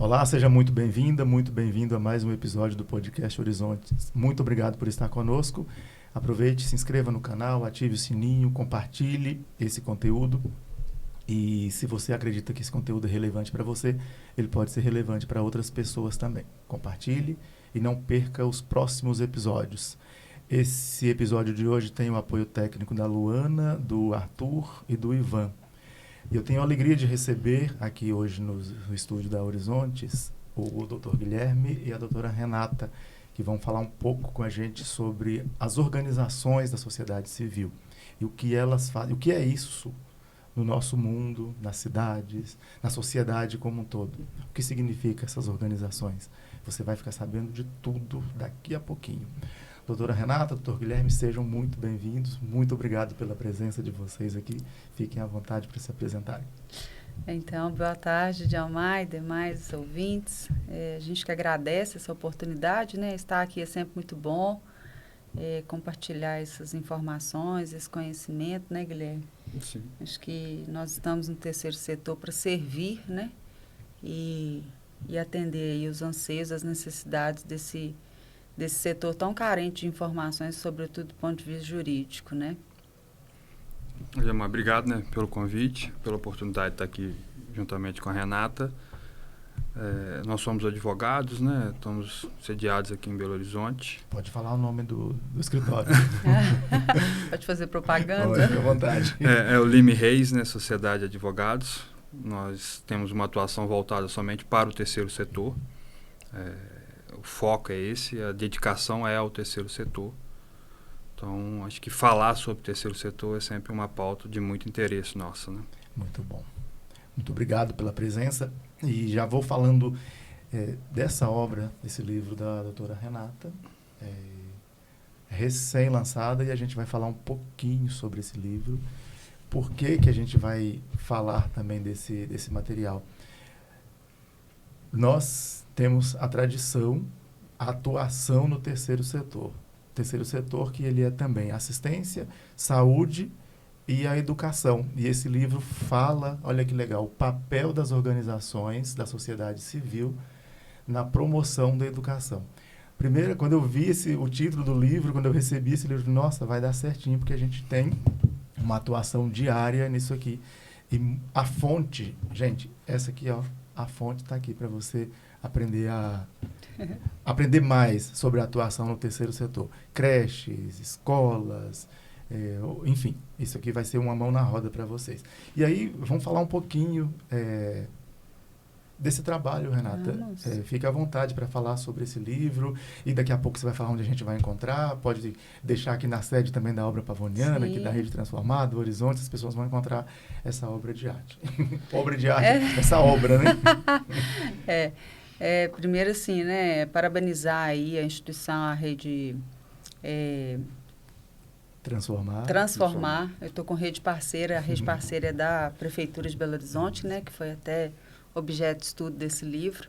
Olá, seja muito bem-vinda, muito bem-vindo a mais um episódio do podcast Horizontes. Muito obrigado por estar conosco. Aproveite, se inscreva no canal, ative o sininho, compartilhe esse conteúdo. E se você acredita que esse conteúdo é relevante para você, ele pode ser relevante para outras pessoas também. Compartilhe e não perca os próximos episódios. Esse episódio de hoje tem o apoio técnico da Luana, do Arthur e do Ivan. E eu tenho a alegria de receber aqui hoje no estúdio da Horizontes o Dr. Guilherme e a doutora Renata, que vão falar um pouco com a gente sobre as organizações da sociedade civil e o que elas fazem, o que é isso no nosso mundo, nas cidades, na sociedade como um todo. O que significa essas organizações? Você vai ficar sabendo de tudo daqui a pouquinho. Doutora Renata, doutor Guilherme, sejam muito bem-vindos. Muito obrigado pela presença de vocês aqui. Fiquem à vontade para se apresentarem. Então, boa tarde, Djalmar e demais ouvintes. A gente que agradece essa oportunidade, né? Estar aqui é sempre muito bom. Compartilhar essas informações, esse conhecimento, né, Guilherme? Sim. Acho que nós estamos no terceiro setor para servir, né? E atender aí os anseios, as necessidades desse setor tão carente de informações, sobretudo do ponto de vista jurídico, né? Gemma, obrigado, né, pelo convite, pela oportunidade de estar aqui juntamente com a Renata. Nós somos advogados, né? Estamos sediados aqui em Belo Horizonte. Pode falar o nome do escritório. Pode fazer propaganda? Pode, fica à vontade. É o Lime Reis, né, Sociedade de Advogados. Nós temos uma atuação voltada somente para o terceiro setor. O foco é esse, a dedicação é ao terceiro setor. Então, acho que falar sobre o terceiro setor é sempre uma pauta de muito interesse nosso, né? Muito bom. Muito obrigado pela presença. E já vou falando dessa obra, desse livro da doutora Renata, recém-lançada, e a gente vai falar um pouquinho sobre esse livro. Por que a gente vai falar também desse material? Nós temos a tradição, a atuação no terceiro setor. Terceiro setor que ele é também assistência, saúde e a educação. E esse livro fala, olha que legal, o papel das organizações da sociedade civil na promoção da educação. Primeiro, quando eu vi o título do livro, quando eu recebi esse livro, nossa, vai dar certinho, porque a gente tem uma atuação diária nisso aqui. E a fonte, gente, essa aqui, ó, a fonte está aqui para você aprender mais sobre a atuação no terceiro setor. Creches, escolas, enfim, isso aqui vai ser uma mão na roda para vocês. E aí, vamos falar um pouquinho desse trabalho, Renata. Fique à vontade para falar sobre esse livro, e daqui a pouco você vai falar onde a gente vai encontrar. Pode deixar aqui na sede também da Obra Pavoniana, aqui da Rede Transformada, do Horizonte, as pessoas vão encontrar essa obra de arte. Obra de arte, essa obra, né? Primeiro, assim, né, parabenizar aí a instituição, a Rede Transformar. Eu estou com rede parceira, a rede parceira é da Prefeitura de Belo Horizonte, né, que foi até objeto de estudo desse livro.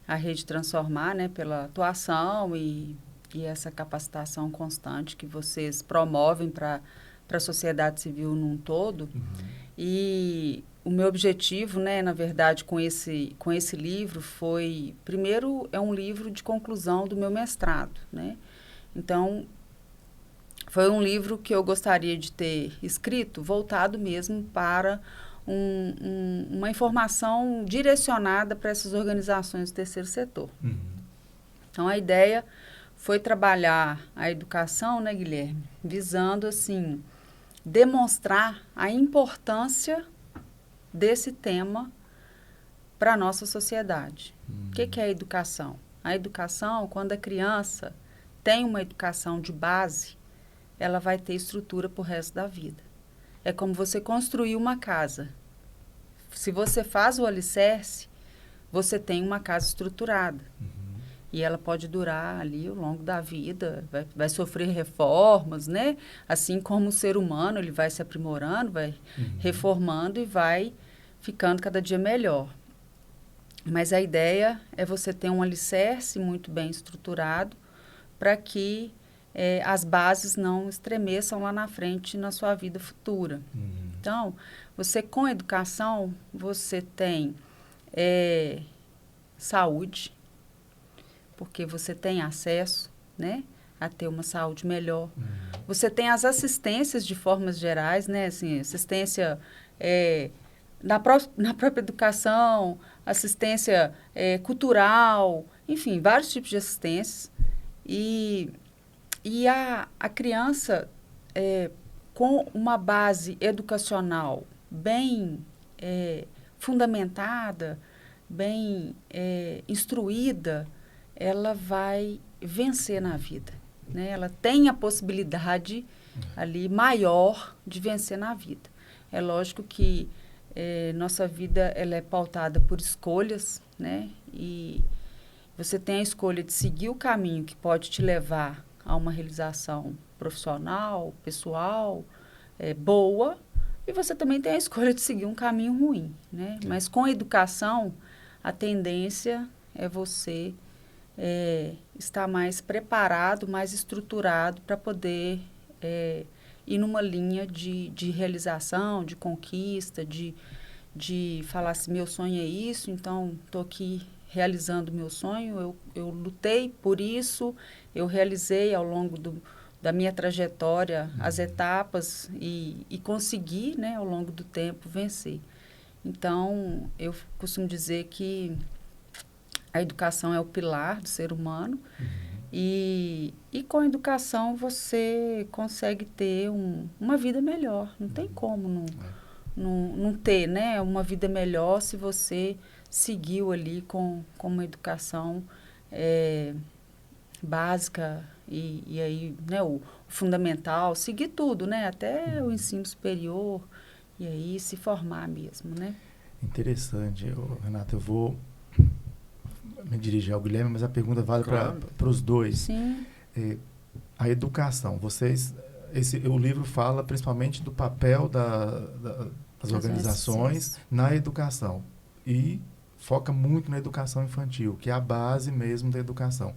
A Rede Transformar, né, pela atuação e essa capacitação constante que vocês promovem para a sociedade civil num todo. E o meu objetivo, né, na verdade, com esse livro foi... Primeiro, é um livro de conclusão do meu mestrado, né? Então, foi um livro que eu gostaria de ter escrito, voltado mesmo para uma informação direcionada para essas organizações do terceiro setor. Então, a ideia foi trabalhar a educação, né, Guilherme? Visando, assim, demonstrar a importância desse tema para a nossa sociedade. O que é a educação? A educação, quando a criança tem uma educação de base, ela vai ter estrutura para o resto da vida. É como você construir uma casa. Se você faz o alicerce, você tem uma casa estruturada. E ela pode durar ali ao longo da vida, vai sofrer reformas, né? Assim como o ser humano, ele vai se aprimorando, vai reformando e vai ficando cada dia melhor. Mas a ideia é você ter um alicerce muito bem estruturado para que as bases não estremeçam lá na frente na sua vida futura. Então, você com educação, você tem saúde, porque você tem acesso, né, a ter uma saúde melhor. Você tem as assistências de formas gerais, né, assim, assistência na própria educação, assistência cultural, enfim, vários tipos de assistências. E a criança, com uma base educacional bem fundamentada, bem instruída, ela vai vencer na vida, né? Ela tem a possibilidade ali maior de vencer na vida. É lógico que nossa vida ela é pautada por escolhas, né? E você tem a escolha de seguir o caminho que pode te levar a uma realização profissional, pessoal, boa, e você também tem a escolha de seguir um caminho ruim, né? Mas com a educação, a tendência é você estar mais preparado, mais estruturado para poder ir numa linha de realização, de conquista, de falar assim, meu sonho é isso, então estou aqui realizando o meu sonho, eu lutei por isso, eu realizei ao longo da minha trajetória as etapas e consegui, né, ao longo do tempo, vencer. Então, eu costumo dizer que a educação é o pilar do ser humano e com a educação você consegue ter uma vida melhor. Não tem como não ter, né, uma vida melhor se você seguiu ali com uma educação básica e aí, né, o fundamental, seguir tudo, né, até o ensino superior e aí se formar mesmo, né. Interessante, Renata, eu vou me dirigir ao Guilherme, mas a pergunta vale para os dois. Sim. A educação, o livro fala principalmente do papel das organizações na educação e foca muito na educação infantil, que é a base mesmo da educação.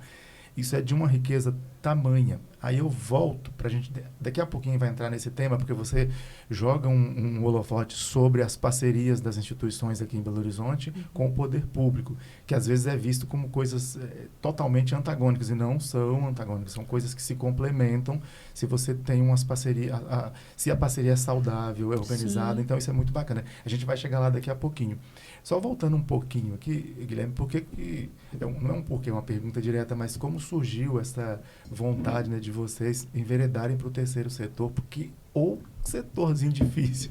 Isso é de uma riqueza tamanha. Aí eu volto para a gente, daqui a pouquinho vai entrar nesse tema, porque você joga um holofote sobre as parcerias das instituições aqui em Belo Horizonte com o poder público, que às vezes é visto como coisas totalmente antagônicas, e não são antagônicas, são coisas que se complementam se você tem umas parcerias, se a parceria é saudável, é organizada. Sim. Então isso é muito bacana. A gente vai chegar lá daqui a pouquinho. Só voltando um pouquinho aqui, Guilherme, não é um porquê, é uma pergunta direta, mas como surgiu essa vontade, né, de vocês enveredarem para o terceiro setor, porque o setorzinho difícil,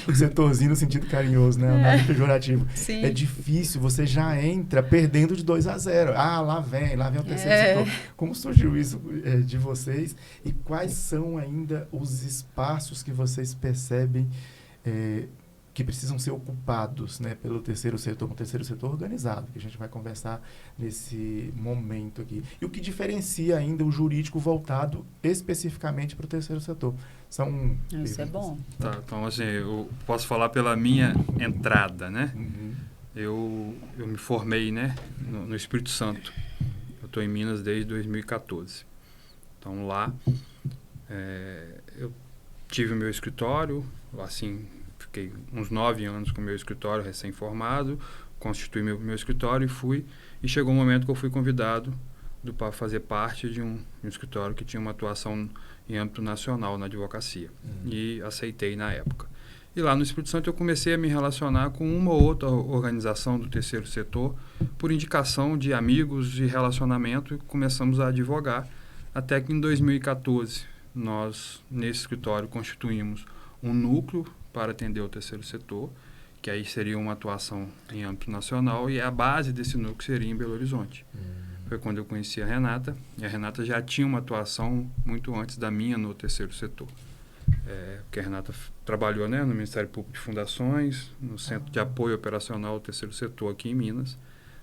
o setorzinho no sentido carinhoso, né, nada pejorativo. Sim. É difícil, você já entra perdendo de 2-0. Lá vem o terceiro setor. Como surgiu isso de vocês e quais são ainda os espaços que vocês percebem que precisam ser ocupados, né, pelo terceiro setor, um terceiro setor organizado, que a gente vai conversar nesse momento aqui. E o que diferencia ainda o jurídico voltado especificamente para o terceiro setor? Isso é bom. Tá, então, assim, eu posso falar pela minha entrada, né? Eu me formei, né, no Espírito Santo. Eu estou em Minas desde 2014. Então, lá, eu tive o meu escritório, assim, fiquei uns 9 anos com o meu escritório recém-formado, constituí meu escritório e chegou um momento que eu fui convidado para fazer parte de um escritório que tinha uma atuação em âmbito nacional na advocacia. E aceitei na época. E lá no Espírito Santo eu comecei a me relacionar com uma ou outra organização do terceiro setor por indicação de amigos de relacionamento e começamos a advogar até que em 2014 nós, nesse escritório, constituímos um núcleo para atender o terceiro setor, que aí seria uma atuação em âmbito nacional, e a base desse núcleo seria em Belo Horizonte. Foi quando eu conheci a Renata, e a Renata já tinha uma atuação muito antes da minha no terceiro setor. Porque a Renata trabalhou, né, no Ministério Público de Fundações, no Centro de Apoio Operacional ao Terceiro Setor aqui em Minas.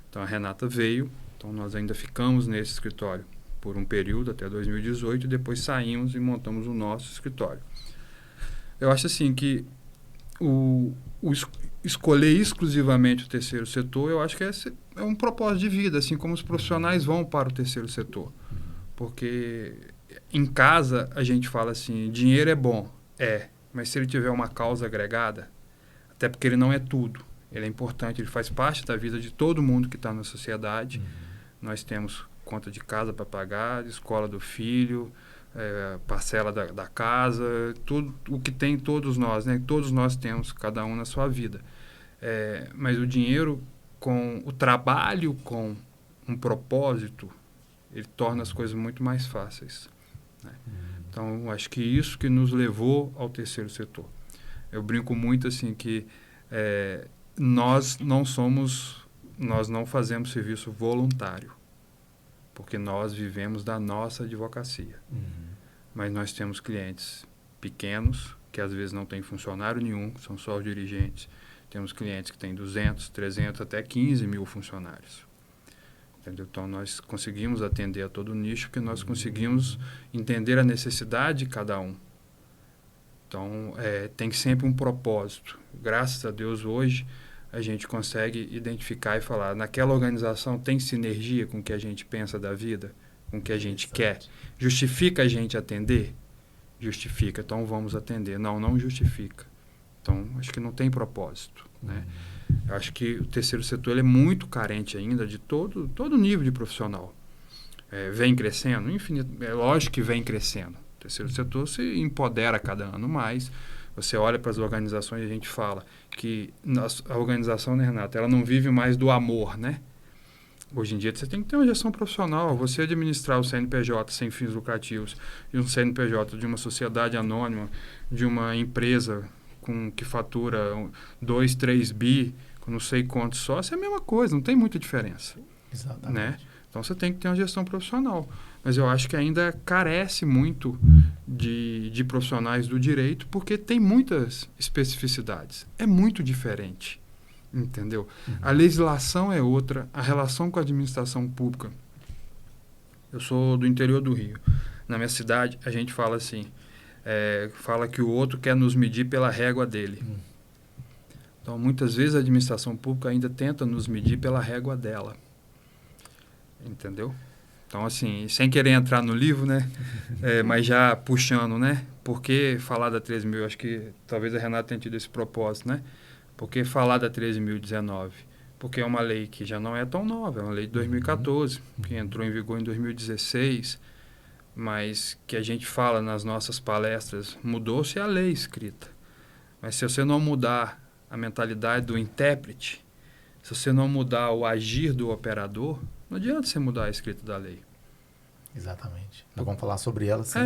Então a Renata veio, então nós ainda ficamos nesse escritório por um período, até 2018, e depois saímos e montamos o nosso escritório. Eu acho assim que o escolher exclusivamente o terceiro setor, eu acho que é um propósito de vida, assim como os profissionais vão para o terceiro setor. Porque em casa a gente fala assim, dinheiro é bom, mas se ele tiver uma causa agregada, até porque ele não é tudo, Ele é importante, ele faz parte da vida de todo mundo que está na sociedade. Nós temos conta de casa para pagar, escola do filho, parcela da casa, tudo o que tem todos nós, né? Todos nós temos, cada um na sua vida. Mas o dinheiro, com o trabalho, com um propósito, ele torna as coisas muito mais fáceis, né? Então, acho que isso que nos levou ao terceiro setor. Eu brinco muito assim que nós não fazemos serviço voluntário, porque nós vivemos da nossa advocacia. Mas nós temos clientes pequenos, que às vezes não tem funcionário nenhum, são só os dirigentes. Temos clientes que têm 200, 300, até 15 mil funcionários. Entendeu? Então, nós conseguimos atender a todo o nicho, porque nós conseguimos entender a necessidade de cada um. Então, tem sempre um propósito. Graças a Deus, hoje, a gente consegue identificar e falar, naquela organização tem sinergia com o que a gente pensa da vida, com o que a gente quer. Justifica a gente atender? Justifica, então vamos atender. Não justifica. Então, acho que não tem propósito, né? Eu acho que o terceiro setor ele é muito carente ainda de todo nível de profissional. Vem crescendo, infinito, é lógico que vem crescendo. O terceiro setor se empodera cada ano mais. Você olha para as organizações e a gente fala que a organização, né, Renata, ela não vive mais do amor, né? Hoje em dia você tem que ter uma gestão profissional. Você administrar o CNPJ sem fins lucrativos e um CNPJ de uma sociedade anônima, de uma empresa que fatura 2, 3 bi, com não sei quantos sócios, é a mesma coisa, não tem muita diferença. Exatamente. Né? Então você tem que ter uma gestão profissional. Mas eu acho que ainda carece muito de profissionais do direito, porque tem muitas especificidades. É muito diferente. Entendeu? A legislação é outra, a relação com a administração pública. Eu sou do interior do Rio. Na minha cidade, a gente fala assim, fala que o outro quer nos medir pela régua dele. Então, muitas vezes a administração pública ainda tenta nos medir pela régua dela. Entendeu? Então, assim, sem querer entrar no livro, né? Mas já puxando, né? Por que falar da 13.000? Acho que talvez a Renata tenha tido esse propósito, né? Por que falar da 13.019? Porque é uma lei que já não é tão nova, é uma lei de 2014, que entrou em vigor em 2016, mas que a gente fala nas nossas palestras, mudou-se a lei escrita. Mas se você não mudar a mentalidade do intérprete, se você não mudar o agir do operador, não adianta você mudar a escrita da lei. Exatamente. Então, vamos falar sobre ela, sim.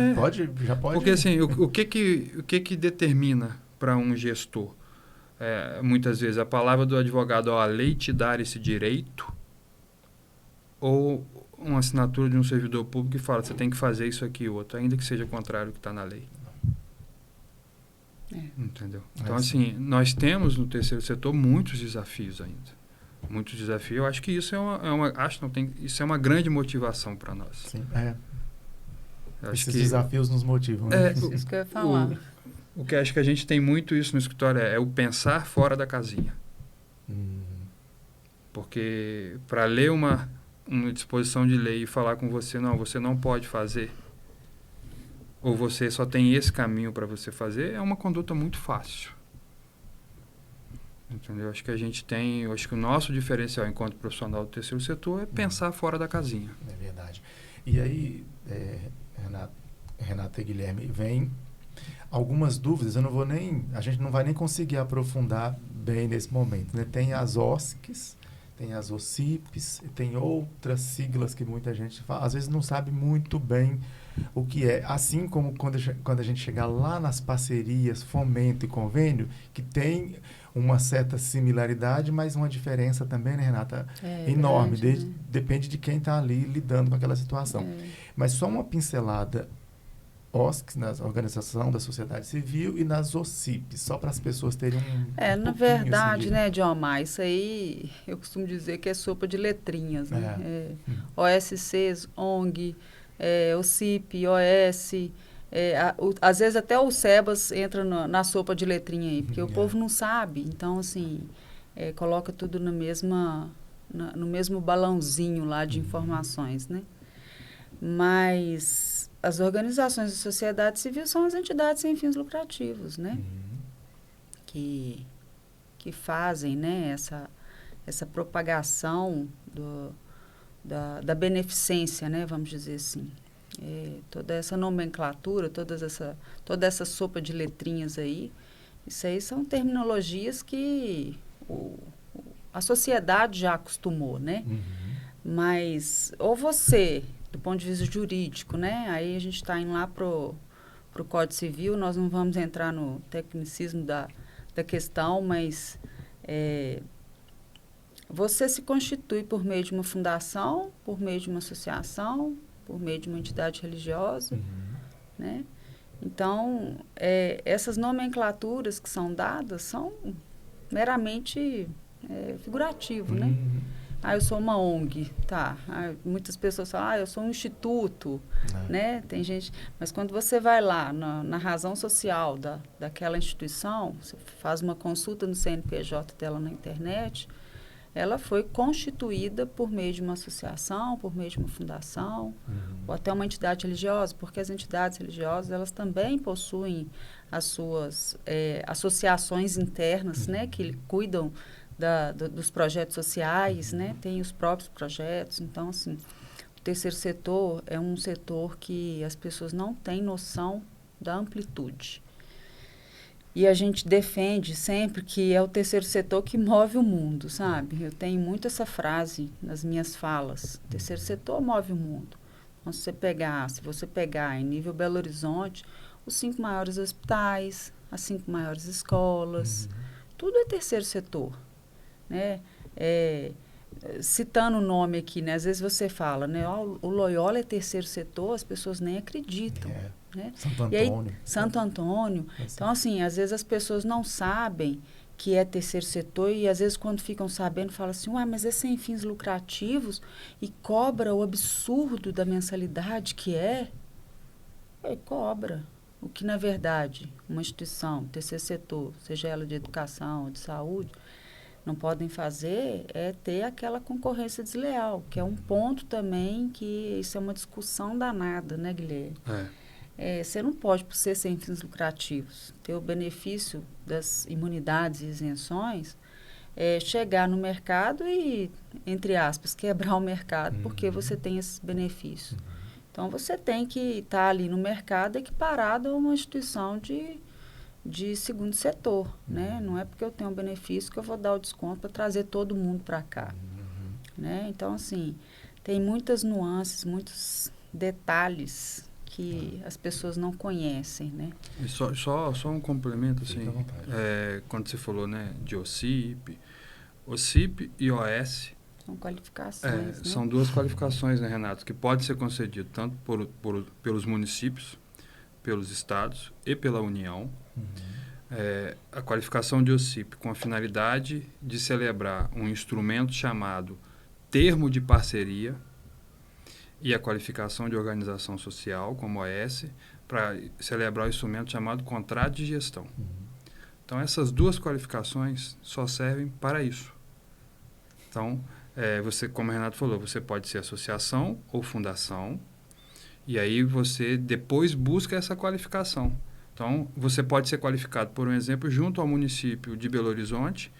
Já pode. Porque assim, o que determina para um gestor? Muitas vezes a palavra do advogado, a lei te dar esse direito, ou uma assinatura de um servidor público que fala, você tem que fazer isso aqui e outro, ainda que seja contrário ao que está na lei. Entendeu? Então, assim, nós temos no terceiro setor muitos desafios ainda. Muitos desafios. Eu acho que isso isso é uma grande motivação para nós. Sim, Esses desafios nos motivam. Né? Isso que eu ia falar. O que acho que a gente tem muito isso no escritório é o pensar fora da casinha. Porque para ler uma disposição de lei e falar com você, não, você não pode fazer, ou você só tem esse caminho para você fazer, é uma conduta muito fácil. Entendeu? Acho que acho que o nosso diferencial enquanto profissional do terceiro setor é pensar fora da casinha. É verdade. E aí, Renata e Guilherme, vem algumas dúvidas, a gente não vai nem conseguir aprofundar bem nesse momento, né? Tem as OSCs, tem as OCIPs, tem outras siglas que muita gente fala, às vezes não sabe muito bem o que é. Assim como quando a gente chegar lá nas parcerias, fomento e convênio, que tem uma certa similaridade, mas uma diferença também, né, Renata? Enorme. Grande, né? Depende de quem está ali lidando com aquela situação. Mas só uma pincelada OSCs, na Organização da Sociedade Civil, e nas OCIPs, só para as pessoas terem na verdade, né, Diomar, isso aí eu costumo dizer que é sopa de letrinhas, né? OSCs, ONG, OCIP, OS, às vezes até o SEBAS entra na sopa de letrinha aí, porque o povo não sabe, então, assim, coloca tudo no mesmo balãozinho lá de informações, né? Mas as organizações da sociedade civil são as entidades sem fins lucrativos, né? Que que fazem, né, essa propagação da beneficência, né, vamos dizer assim. Toda essa nomenclatura, toda essa sopa de letrinhas aí, isso aí são terminologias que a sociedade já acostumou, né? Mas, ou você, do ponto de vista jurídico, né? Aí a gente está indo lá pro Código Civil, nós não vamos entrar no tecnicismo da questão, mas você se constitui por meio de uma fundação, por meio de uma associação, por meio de uma entidade religiosa, né? Então, essas nomenclaturas que são dadas são meramente figurativo, né? Eu sou uma ONG, tá. Muitas pessoas falam, eu sou um instituto, né? Tem gente... Mas quando você vai lá na razão social daquela instituição, você faz uma consulta no CNPJ dela na internet, ela foi constituída por meio de uma associação, por meio de uma fundação, ou até uma entidade religiosa, porque as entidades religiosas, elas também possuem as suas associações internas, né? Que cuidam dos projetos sociais, né? Tem os próprios projetos. Então, assim, o terceiro setor é um setor que as pessoas não têm noção da amplitude. E a gente defende sempre que é o terceiro setor que move o mundo, sabe? Eu tenho muito essa frase nas minhas falas. O terceiro setor move o mundo. Então, se você pegar em nível Belo Horizonte, os 5 maiores hospitais, as 5 maiores escolas, tudo é terceiro setor. Né? Citando o nome aqui, né? Às vezes você fala, né? O Loyola é terceiro setor, as pessoas nem acreditam. Né? Santo Antônio. E aí, Santo Antônio. Então, assim, às vezes as pessoas não sabem que é terceiro setor e às vezes quando ficam sabendo, falam assim, mas é sem fins lucrativos e cobra o absurdo da mensalidade que é. Cobra. O que, na verdade, uma instituição, terceiro setor, seja ela de educação ou de saúde, não podem fazer é ter aquela concorrência desleal, que é um ponto também que isso é uma discussão danada, né, Guilherme? Você não pode, por ser sem fins lucrativos, ter o benefício das imunidades e isenções, chegar no mercado e, entre aspas, quebrar o mercado, porque você tem esses benefícios. Então, você tem que estar ali no mercado equiparado a uma instituição de segundo setor, né? Não é porque eu tenho um benefício que eu vou dar o desconto para trazer todo mundo para cá. Né? Então, assim, tem muitas nuances, muitos detalhes que as pessoas não conhecem, né? E só um complemento, assim, quando você falou, né, de OCIP e OS... São qualificações, né? São 2 qualificações, né, Renato, que pode ser concedido tanto pelos municípios, pelos estados e pela União. A qualificação de OCIP com a finalidade de celebrar um instrumento chamado termo de parceria, e a qualificação de organização social, como OS, para celebrar o instrumento chamado contrato de gestão. Então, essas 2 qualificações só servem para isso. Então, você, como o Renato falou, você pode ser associação ou fundação, e aí você depois busca essa qualificação. Então, você pode ser qualificado, por um exemplo, junto ao município de Belo Horizonte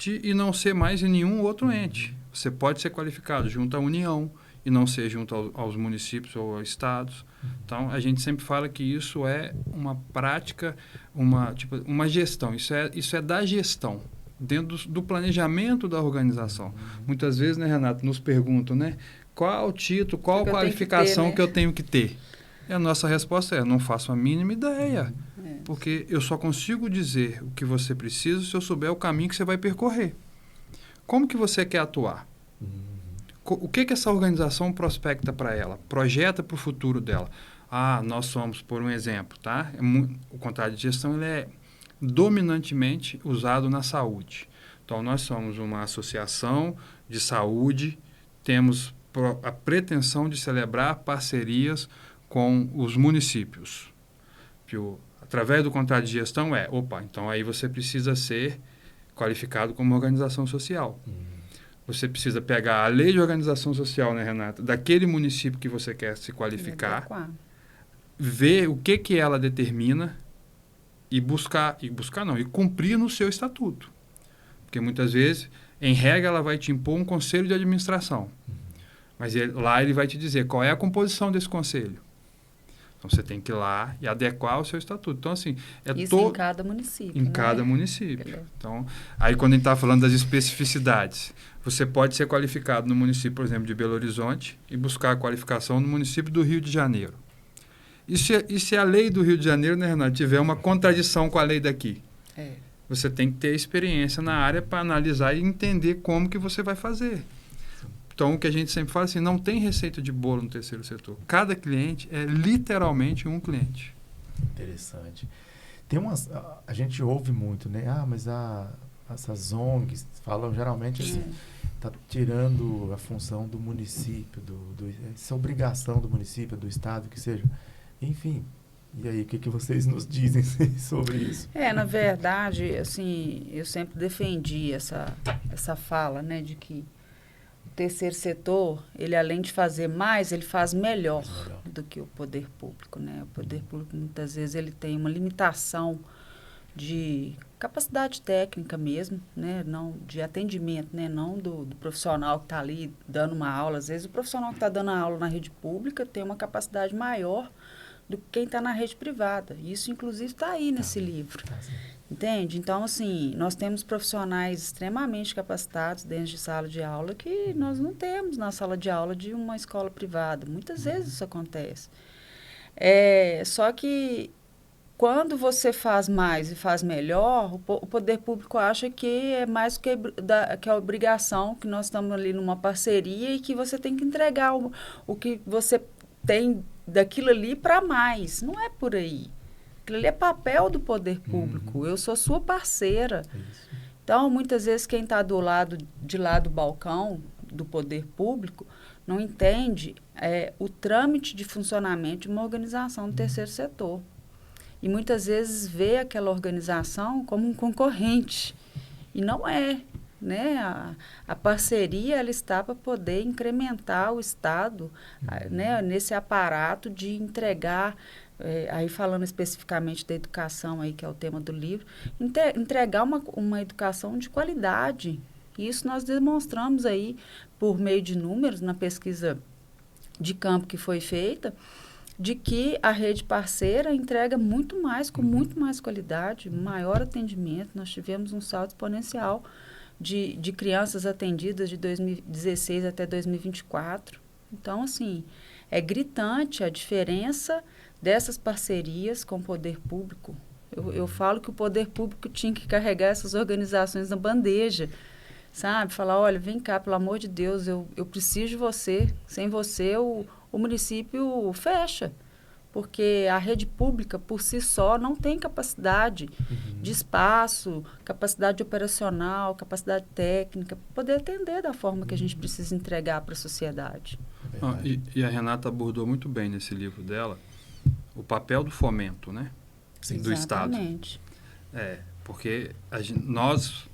e não ser mais em nenhum outro ente. Você pode ser qualificado junto à União e não ser junto aos municípios ou aos estados. Então, a gente sempre fala que isso é uma prática, uma gestão. Isso é da gestão, dentro do planejamento da organização. Muitas vezes, né, Renato, nos perguntam, né, qual título, qual qualificação que eu tenho que ter? E a nossa resposta é, não faço a mínima ideia. Porque eu só consigo dizer o que você precisa se eu souber o caminho que você vai percorrer. Como que você quer atuar? O que essa organização prospecta para ela? Projeta para o futuro dela. Nós somos, por um exemplo, tá? O contrato de gestão ele é dominantemente usado na saúde. Então, nós somos uma associação de saúde, temos a pretensão de celebrar parcerias com os municípios. Através do contrato de gestão então aí você precisa ser qualificado como organização social. Você precisa pegar a lei de organização social, né, Renata, daquele município que você quer se qualificar, ver o que ela determina e cumprir no seu estatuto. Porque muitas vezes, em regra, ela vai te impor um conselho de administração. Mas lá ele vai te dizer qual é a composição desse conselho. Então, você tem que ir lá e adequar o seu estatuto. Então, assim... Isso em cada município, Em né? cada município. Então, aí quando a gente está falando das especificidades, você pode ser qualificado no município, por exemplo, de Belo Horizonte e buscar a qualificação no município do Rio de Janeiro. E se a lei do Rio de Janeiro, né, Renato, tiver uma contradição com a lei daqui? Você tem que ter experiência na área para analisar e entender como que você vai fazer. Então, o que a gente sempre fala assim, não tem receita de bolo no terceiro setor. Cada cliente é literalmente um cliente. Interessante. Tem umas... A gente ouve muito, né? Mas essas ONGs falam geralmente assim, está tirando a função do município, essa obrigação do município, do estado, que seja. Enfim, e aí, o que vocês nos dizem sobre isso? Na verdade, assim, eu sempre defendi essa fala, né, de que o terceiro setor, ele além de fazer mais, ele faz melhor do que o poder público, né? O poder público, muitas vezes, ele tem uma limitação de capacidade técnica mesmo, né? Não de atendimento, né? Não do profissional que está ali dando uma aula. Às vezes, o profissional que está dando a aula na rede pública tem uma capacidade maior do que quem está na rede privada. Isso, inclusive, está aí nesse livro. Entende? Então, assim, nós temos profissionais extremamente capacitados dentro de sala de aula que nós não temos na sala de aula de uma escola privada. Muitas vezes isso acontece. Só que quando você faz mais e faz melhor, o poder público acha que é mais que a obrigação, que nós estamos ali numa parceria e que você tem que entregar o que você tem daquilo ali para mais. Não é por aí. Aquilo ali é papel do poder público. Eu sou sua parceira. Isso. Então, muitas vezes, quem está de lá do balcão do poder público não entende o trâmite de funcionamento de uma organização do terceiro setor. E muitas vezes vê aquela organização como um concorrente. E não é. Né? A parceria ela está para poder incrementar o Estado né? Nesse aparato de entregar, aí falando especificamente da educação, aí, que é o tema do livro, entregar uma educação de qualidade. Isso nós demonstramos aí por meio de números na pesquisa de campo que foi feita, de que a rede parceira entrega muito mais, com muito mais qualidade, maior atendimento. Nós tivemos um salto exponencial de crianças atendidas de 2016 até 2024. Então, assim, é gritante a diferença dessas parcerias com o poder público. Eu falo que o poder público tinha que carregar essas organizações na bandeja, sabe? Falar, olha, vem cá, pelo amor de Deus, eu preciso de você. Sem você, o município fecha. Porque a rede pública, por si só, não tem capacidade de espaço, capacidade operacional, capacidade técnica, para poder atender da forma que a gente precisa entregar para a sociedade. E a Renata abordou muito bem nesse livro dela o papel do fomento, né? Sim. Do Exatamente. Estado. Porque nós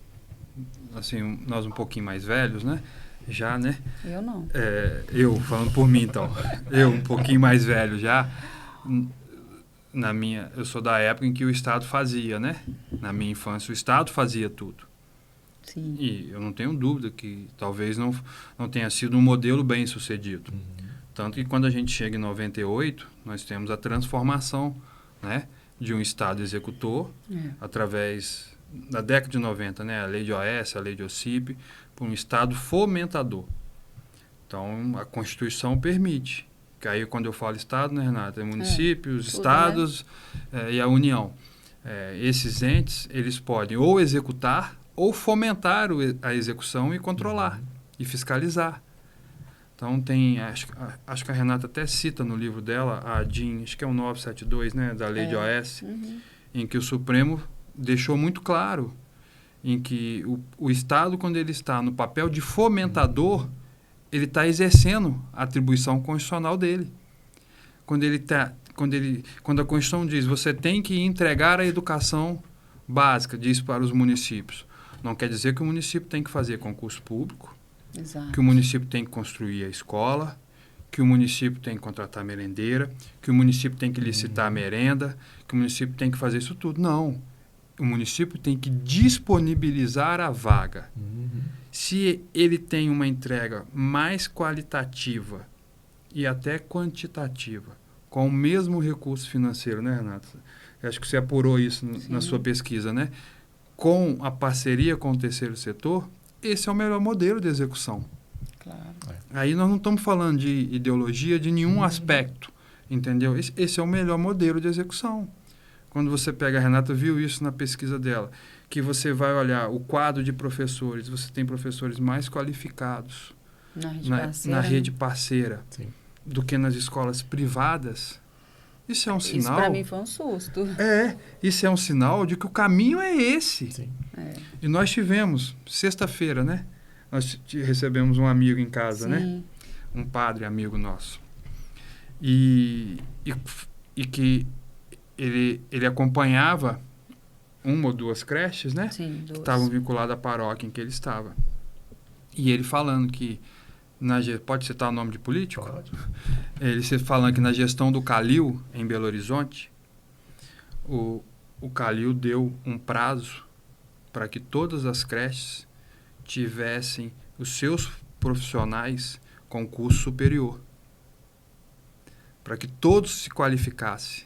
um pouquinho mais velhos, né? Já, né? Eu não. Eu, falando por mim, então. Eu, um pouquinho mais velho já. Eu sou da época em que o Estado fazia, né? Na minha infância, o Estado fazia tudo. Sim. E eu não tenho dúvida que talvez não tenha sido um modelo bem sucedido. Tanto que quando a gente chega em 98, nós temos a transformação, né, de um Estado executor, através da década de 90, né, a lei de OS, a lei de OCIP, para um Estado fomentador. Então, a Constituição permite. Que aí, quando eu falo Estado, né, Renata, é municípios, estados e a União. Esses entes, eles podem ou executar ou fomentar a execução e controlar e fiscalizar. Então, acho que a Renata até cita no livro dela, a DIN, acho que é o 972, né, da lei de OS, em que o Supremo deixou muito claro em que o Estado, quando ele está no papel de fomentador, ele está exercendo a atribuição constitucional dele. Quando a Constituição diz você tem que entregar a educação básica, diz para os municípios, não quer dizer que o município tem que fazer concurso público, Exato. que o município tem que construir a escola, que o município tem que contratar merendeira, que o município tem que licitar a merenda, que o município tem que fazer isso tudo. Não. o município tem que disponibilizar a vaga. Se ele tem uma entrega mais qualitativa e até quantitativa, com o mesmo recurso financeiro, né, Renata? Eu acho que você apurou isso na sua pesquisa, né? Com a parceria com o terceiro setor, esse é o melhor modelo de execução. Claro. Aí nós não estamos falando de ideologia de nenhum aspecto, entendeu? Esse é o melhor modelo de execução. Quando você pega, a Renata viu isso na pesquisa dela, que você vai olhar o quadro de professores, você tem professores mais qualificados na rede parceira do que nas escolas privadas. Isso é um sinal... Isso para mim foi um susto. Isso é um sinal de que o caminho é esse. Sim. E nós tivemos, sexta-feira, né? Nós recebemos um amigo em casa, né? Um padre amigo nosso. E que ele acompanhava uma ou duas creches, né? Sim, duas. Que estavam vinculadas à paróquia em que ele estava. E ele falando que... Pode citar o nome de político? Pode. Ele falando que na gestão do Calil, em Belo Horizonte, o Calil deu um prazo para que todas as creches tivessem os seus profissionais com curso superior. Para que todos se qualificassem.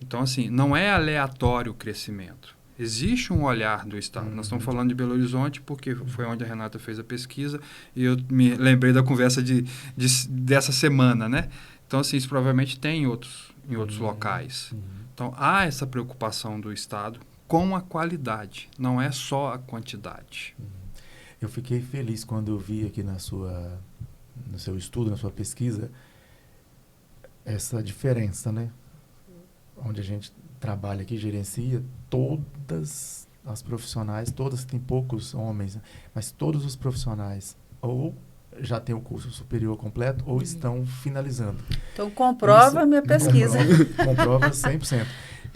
Então, assim, não é aleatório o crescimento. Existe um olhar do Estado. Nós estamos falando de Belo Horizonte porque foi onde a Renata fez a pesquisa e eu me lembrei da conversa dessa semana, né? Então, assim, isso provavelmente tem em outros locais. Então, há essa preocupação do Estado com a qualidade, não é só a quantidade. Eu fiquei feliz quando eu vi aqui no seu estudo, na sua pesquisa, essa diferença, né? Onde a gente trabalha aqui, gerencia todas as profissionais, todas, tem poucos homens, mas todos os profissionais ou já têm o curso superior completo ou estão finalizando. Então, comprova a minha pesquisa. Comprova 100%.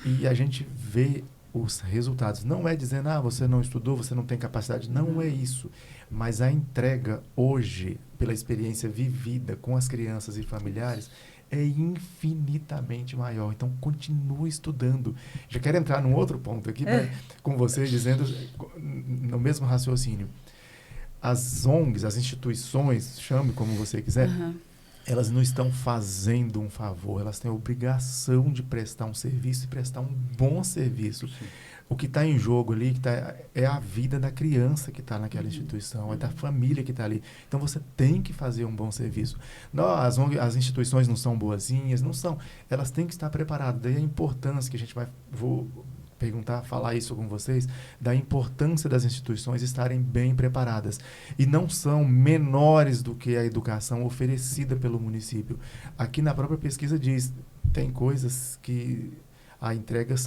E a gente vê os resultados. Não é dizendo, você não estudou, você não tem capacidade. Não é isso. Mas a entrega hoje, pela experiência vivida com as crianças e familiares, é infinitamente maior. Então, continue estudando. Já quero entrar num outro ponto aqui com vocês, dizendo no mesmo raciocínio. As ONGs, as instituições, chame como você quiser, elas não estão fazendo um favor, elas têm a obrigação de prestar um serviço e prestar um bom serviço. Sim. O que está em jogo ali é a vida da criança que está naquela instituição, é da família que está ali. Então, você tem que fazer um bom serviço. Não, as instituições não são boazinhas, não são. Elas têm que estar preparadas. Daí a importância que a gente vou falar isso com vocês, da importância das instituições estarem bem preparadas. E não são menores do que a educação oferecida pelo município. Aqui na própria pesquisa diz, tem coisas que as entregas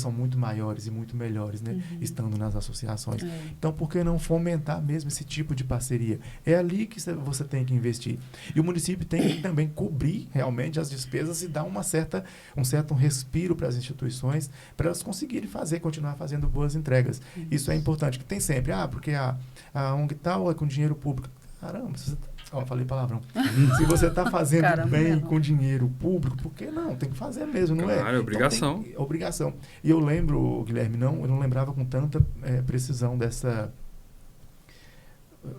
são muito maiores e muito melhores, né? Estando nas associações. Então, por que não fomentar mesmo esse tipo de parceria? É ali que você tem que investir. E o município tem que também cobrir realmente as despesas e dar um certo respiro para as instituições, para elas conseguirem continuar fazendo boas entregas. Isso é importante, que tem sempre, porque a ONG tal é com dinheiro público. Caramba, falei palavrão. Se você está fazendo bem com dinheiro público, por que não? Tem que fazer mesmo, não é? Claro, obrigação. Então, obrigação. E eu lembro, Guilherme, eu não lembrava com tanta precisão dessa,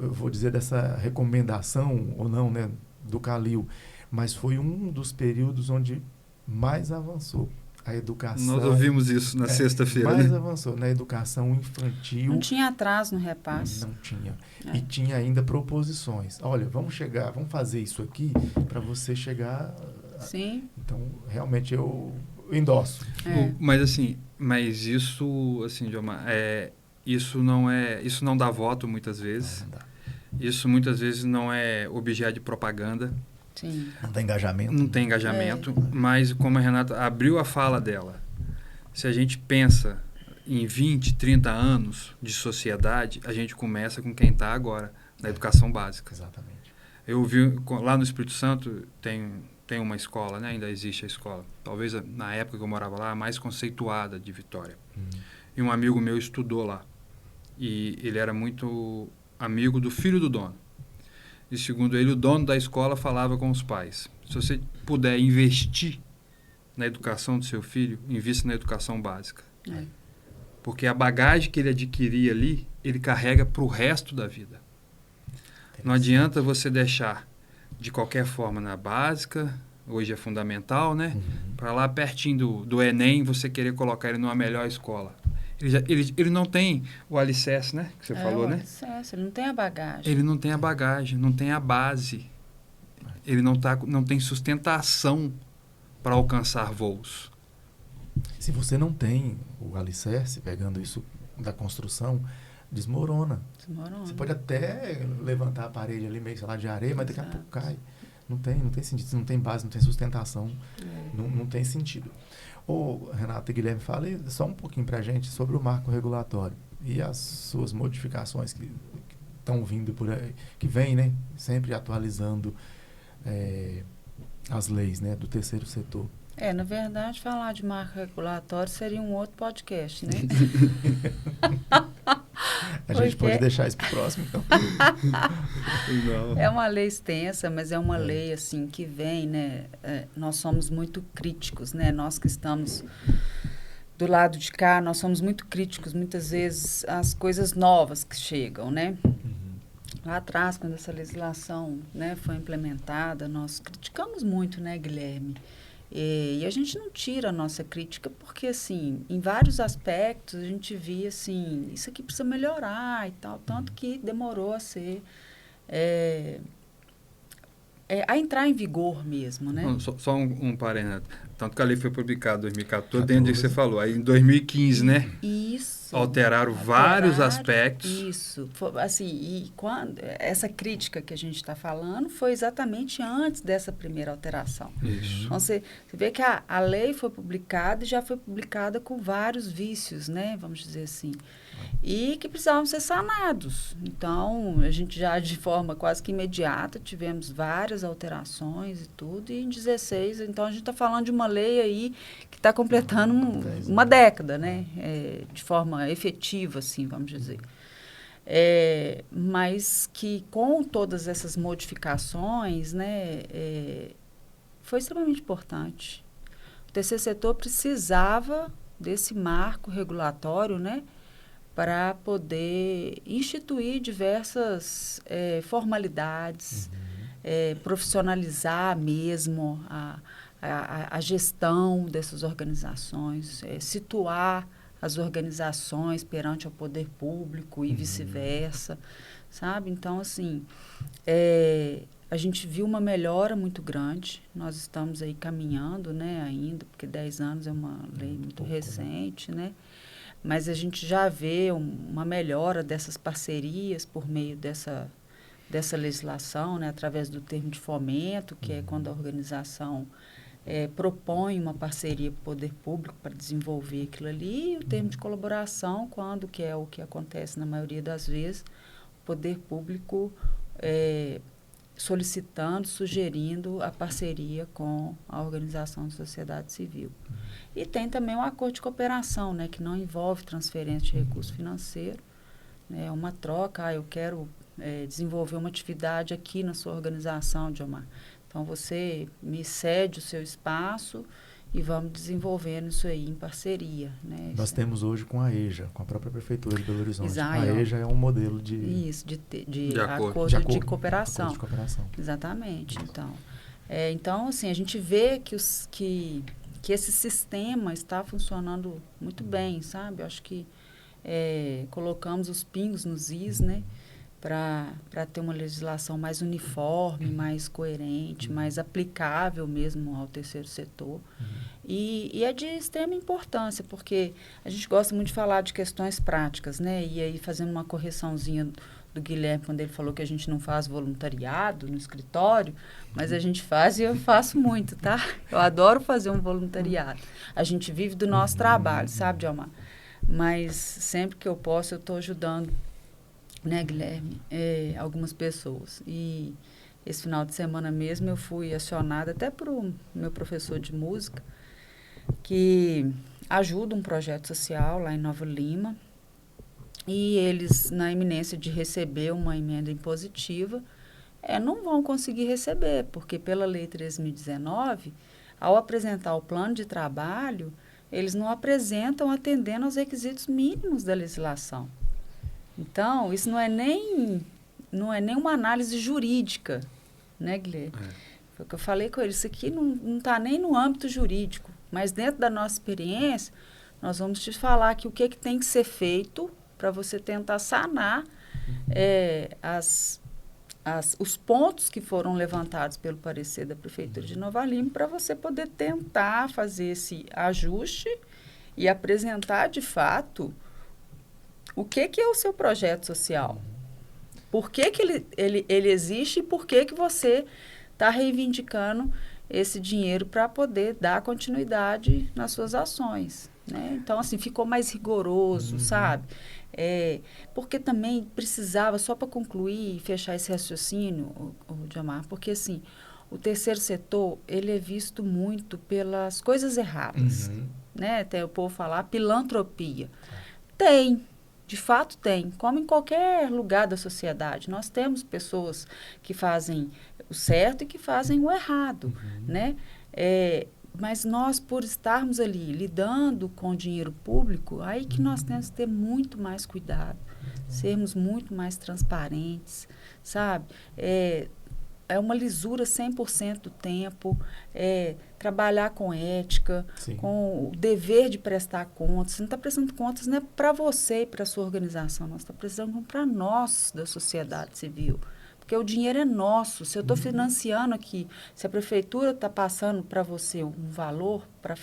eu vou dizer, dessa recomendação, ou não, né, do Calil, mas foi um dos períodos onde mais avançou a educação. Nós ouvimos isso na sexta-feira. Mais avançou na educação infantil. Não tinha atraso no repasse. Não tinha. E tinha ainda proposições. Olha, vamos fazer isso aqui para você chegar... Sim. Então, realmente, eu endosso. Mas isso, assim, Diomar, isso não dá voto muitas vezes. Não dá. Isso muitas vezes não é objeto de propaganda. Sim. Não tem engajamento. Não tem engajamento, mas como a Renata abriu a fala dela, se a gente pensa em 20, 30 anos de sociedade, a gente começa com quem está agora, na educação básica. Exatamente. Eu vi, lá no Espírito Santo, tem uma escola, né? Ainda existe a escola, talvez na época que eu morava lá, a mais conceituada de Vitória. E um amigo meu estudou lá. E ele era muito amigo do filho do dono. E segundo ele, o dono da escola falava com os pais. Se você puder investir na educação do seu filho, invista na educação básica. Porque a bagagem que ele adquirir ali, ele carrega para o resto da vida. Não adianta você deixar de qualquer forma na básica, hoje é fundamental, né? Para lá pertinho do Enem, você querer colocar ele numa melhor escola. Ele não tem o alicerce, né? Que você falou, né? Alicerce, ele não tem a bagagem. Ele não tem a bagagem, não tem a base. Ele não tem sustentação para alcançar voos. Se você não tem o alicerce, pegando isso da construção, desmorona. Você pode até levantar a parede ali, meio, sei lá, de areia, mas daqui a pouco cai. Não tem sentido. Não tem base, não tem sustentação. Não tem sentido. Ô, Renata e Guilherme, fale só um pouquinho para a gente sobre o marco regulatório e as suas modificações que estão vindo por aí, que vem, né, sempre atualizando as leis, né, do terceiro setor. Na verdade, falar de marco regulatório seria um outro podcast, né? A gente pode deixar isso para o próximo, então. Não. É uma lei extensa, mas é uma lei, assim, que vem, né? Nós somos muito críticos, né? Nós que estamos do lado de cá, nós somos muito críticos, muitas vezes, às coisas novas que chegam, né? Lá atrás, quando essa legislação, né, foi implementada, nós criticamos muito, né, Guilherme? E a gente não tira a nossa crítica porque, assim, em vários aspectos a gente via, assim, isso aqui precisa melhorar e tal, tanto que demorou a ser, a entrar em vigor mesmo, né? Só um parênteses. Tanto que a lei foi publicada em 2014, dentro do que você falou. Aí em 2015, né? Isso. Alteraram vários aspectos. Isso. Assim, e quando essa crítica que a gente está falando foi exatamente antes dessa primeira alteração. Isso. Então, você vê que a lei foi publicada e já foi publicada com vários vícios, né? Vamos dizer assim. E que precisavam ser sanados. Então, a gente já de forma quase que imediata tivemos várias alterações e tudo. E em 16, então a gente está falando de uma lei aí que está completando uma década, né? De forma efetiva, assim, vamos dizer. Mas que com todas essas modificações, né, foi extremamente importante. O terceiro setor precisava desse marco regulatório, né, para poder instituir diversas formalidades, profissionalizar mesmo a gestão dessas organizações, situar as organizações perante o poder público e vice-versa, sabe? Então, assim, a gente viu uma melhora muito grande. Nós estamos aí caminhando, né, ainda, porque 10 anos é uma lei muito recente, né? Mas a gente já vê uma melhora dessas parcerias por meio dessa legislação, né, através do termo de fomento, que é quando a organização propõe uma parceria com o poder público para desenvolver aquilo ali, e o termo de colaboração, quando, que é o que acontece na maioria das vezes, o poder público solicitando, sugerindo a parceria com a organização de sociedade civil. E tem também um acordo de cooperação, né, que não envolve transferência de recurso financeiro, né, é uma troca, eu quero desenvolver uma atividade aqui na sua organização, Diomar. Então, você me cede o seu espaço e vamos desenvolvendo isso aí em parceria, né? Nós temos hoje com a EJA, com a própria Prefeitura de Belo Horizonte. Exato. A EJA é um modelo de acordo de cooperação. Acordo de cooperação. Exatamente. Então, assim, a gente vê que esse sistema está funcionando muito bem, sabe? Eu acho que colocamos os pingos nos is, né? Para ter uma legislação mais uniforme, mais coerente, mais aplicável mesmo ao terceiro setor. E é de extrema importância, porque a gente gosta muito de falar de questões práticas, né? E aí, fazendo uma correçãozinha do Guilherme, quando ele falou que a gente não faz voluntariado no escritório, mas a gente faz e eu faço muito, tá? Eu adoro fazer um voluntariado. A gente vive do nosso trabalho, sabe, Diomar? Mas sempre que eu posso, eu estou ajudando, né, Guilherme, algumas pessoas. E esse final de semana mesmo eu fui acionada até por meu professor de música, que ajuda um projeto social lá em Nova Lima, e eles, na iminência de receber uma emenda impositiva, não vão conseguir receber, porque pela Lei 3.019, ao apresentar o plano de trabalho, eles não apresentam atendendo aos requisitos mínimos da legislação. Então, isso não é nem uma análise jurídica, né, Guilherme? Foi o que eu falei com eles, isso aqui não está nem no âmbito jurídico, mas dentro da nossa experiência, nós vamos te falar que o que tem que ser feito para você tentar sanar os pontos que foram levantados pelo parecer da Prefeitura de Nova Lima para você poder tentar fazer esse ajuste e apresentar, de fato, o que é o seu projeto social. Por que ele existe e por que você está reivindicando esse dinheiro para poder dar continuidade nas suas ações, né? Então, assim, ficou mais rigoroso, sabe? Porque também precisava, só para concluir e fechar esse raciocínio, o Diomar, porque, assim, o terceiro setor, ele é visto muito pelas coisas erradas, né? Tem o povo falar pilantropia. Tem. De fato tem, como em qualquer lugar da sociedade. Nós temos pessoas que fazem o certo e que fazem o errado, né? Mas nós, por estarmos ali lidando com o dinheiro público, aí que nós temos que ter muito mais cuidado, sermos muito mais transparentes, sabe? É uma lisura 100% do tempo, trabalhar com ética, Sim. com o dever de prestar contas. Você não está prestando contas, não é para você e para a sua organização, nós estamos prestando para nós da sociedade civil. Porque o dinheiro é nosso. Se eu estou financiando aqui, se a prefeitura está passando para você um valor para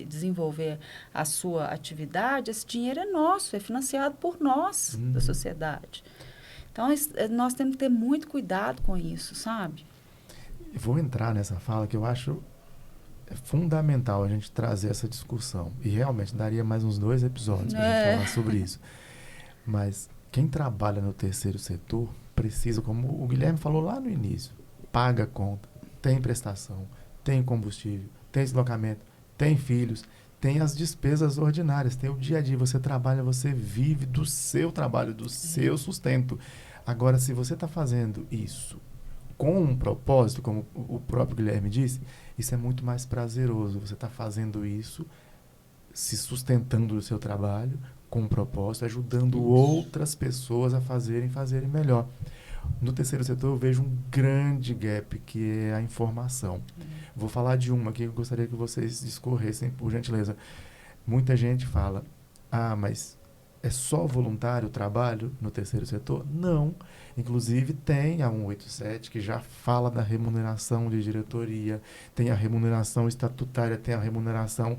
desenvolver a sua atividade, esse dinheiro é nosso, é financiado por nós da sociedade. Então, nós temos que ter muito cuidado com isso, sabe? Vou entrar nessa fala que eu acho fundamental a gente trazer essa discussão. E realmente daria mais uns 2 episódios para a gente falar sobre isso. Mas quem trabalha no terceiro setor precisa, como o Guilherme falou lá no início, paga a conta, tem prestação, tem combustível, tem deslocamento, tem filhos, tem as despesas ordinárias, tem o dia a dia, você trabalha, você vive do seu trabalho, do seu sustento. Agora, se você está fazendo isso com um propósito, como o próprio Guilherme disse, isso é muito mais prazeroso. Você está fazendo isso, se sustentando do seu trabalho, com um propósito, ajudando outras pessoas a fazerem melhor. No terceiro setor eu vejo um grande gap, que é a informação. Vou falar de uma que eu gostaria que vocês discorressem, por gentileza. Muita gente fala, mas é só voluntário o trabalho no terceiro setor? Não. Inclusive tem a 187 que já fala da remuneração de diretoria, tem a remuneração estatutária, tem a remuneração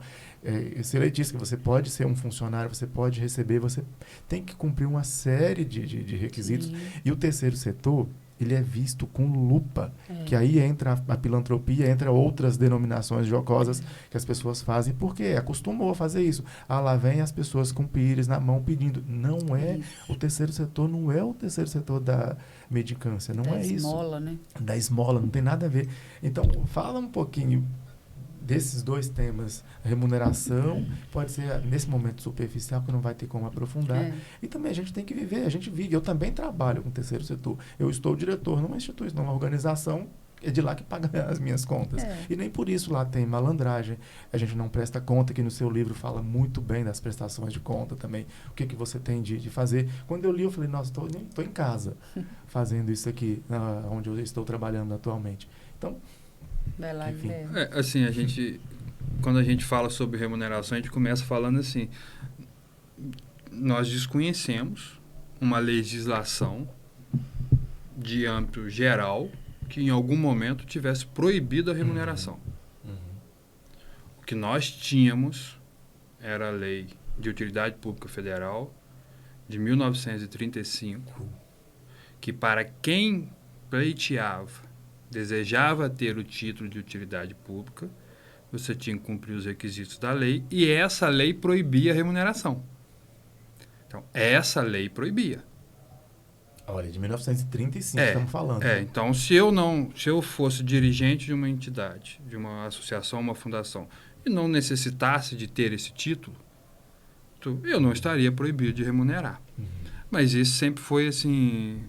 seletícia, que você pode ser um funcionário, você pode receber, você tem que cumprir uma série de requisitos. Sim. E o terceiro setor, ele é visto com lupa, que aí entra a pilantropia, entra outras denominações jocosas que as pessoas fazem, porque acostumou a fazer isso. Lá vem as pessoas com pires na mão pedindo. Não é, o terceiro setor não é o terceiro setor da mendicância, não é isso. Da esmola, né? Da esmola, não tem nada a ver. Então, fala um pouquinho desses 2 temas, remuneração, pode ser nesse momento superficial, que não vai ter como aprofundar. E também a gente tem que viver, a gente vive. Eu também trabalho com o terceiro setor. Eu estou diretor numa instituição, numa organização, é de lá que paga as minhas contas. E nem por isso lá tem malandragem. A gente não presta conta, que no seu livro fala muito bem das prestações de conta também. O que você tem de fazer. Quando eu li, eu falei, nossa, estou em casa fazendo isso aqui, onde eu estou trabalhando atualmente. Então, vai lá, assim, quando a gente fala sobre remuneração, a gente começa falando assim, nós desconhecemos uma legislação de âmbito geral que em algum momento tivesse proibido a remuneração. O que nós tínhamos era a Lei de Utilidade Pública Federal de 1935, que para quem pleiteava, desejava ter o título de utilidade pública, você tinha que cumprir os requisitos da lei, e essa lei proibia a remuneração. Então, essa lei proibia. Olha, de 1935 estamos falando. Então, se eu fosse dirigente de uma entidade, de uma associação, uma fundação, e não necessitasse de ter esse título, eu não estaria proibido de remunerar. Mas isso sempre foi, assim,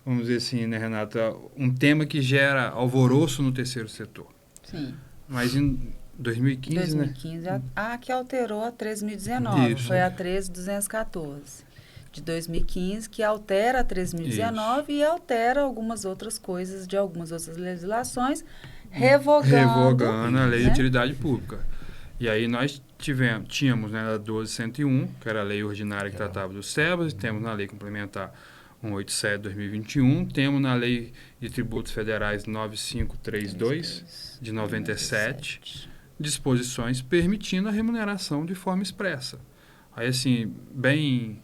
vamos dizer assim, né, Renata, um tema que gera alvoroço no terceiro setor. Sim. Mas em 2015, né? 2015. A que alterou a 13.019. Isso. Foi a 13.214. De 2015, que altera a 13.019 e altera algumas outras coisas de algumas outras legislações, revogando a Lei de né? Utilidade Pública. E aí nós tínhamos, né, a 12.101, que era a lei ordinária que tratava dos SEBAS, temos na Lei Complementar 187 de 2021, temos na Lei de Tributos Federais 9532 de 97, disposições permitindo a remuneração de forma expressa. Aí, assim, bem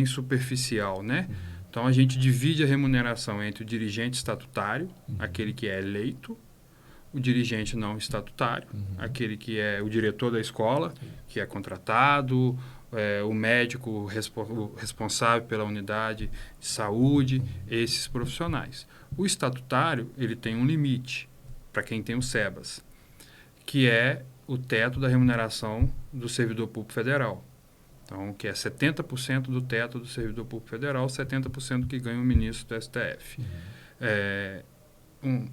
superficial, né? Então, a gente divide a remuneração entre o dirigente estatutário, aquele que é eleito, o dirigente não estatutário, aquele que é o diretor da escola, que é contratado, o médico responsável pela unidade de saúde, esses profissionais. O estatutário, ele tem um limite, para quem tem o SEBAS, que é o teto da remuneração do servidor público federal. Então, que é 70% do teto do servidor público federal, 70% que ganha o ministro do STF.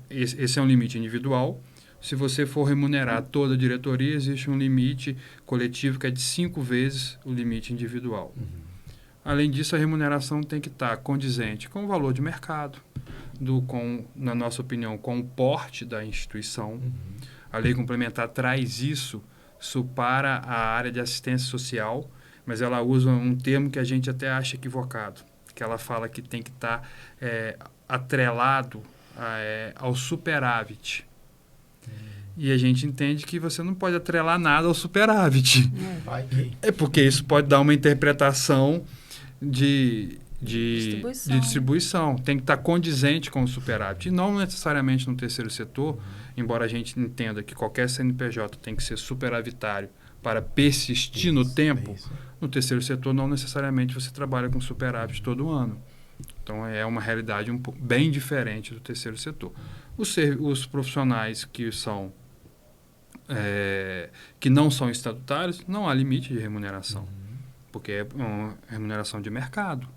Esse é um limite individual. Se você for remunerar toda a diretoria, existe um limite coletivo que é de 5 vezes o limite individual. Além disso, a remuneração tem que estar condizente com o valor de mercado, na nossa opinião, com o porte da instituição. A lei complementar traz isso para a área de assistência social, mas ela usa um termo que a gente até acha equivocado, que ela fala que tem que estar atrelado ao superávit. E a gente entende que você não pode atrelar nada ao superávit. Porque isso pode dar uma interpretação de distribuição. Tem que estar condizente com o superávit. E não necessariamente no terceiro setor, embora a gente entenda que qualquer CNPJ tem que ser superavitário para persistir no tempo, no terceiro setor não necessariamente você trabalha com superávit todo ano. Então, é uma realidade bem diferente do terceiro setor. Os profissionais que não são estatutários, não há limite de remuneração, porque é uma remuneração de mercado.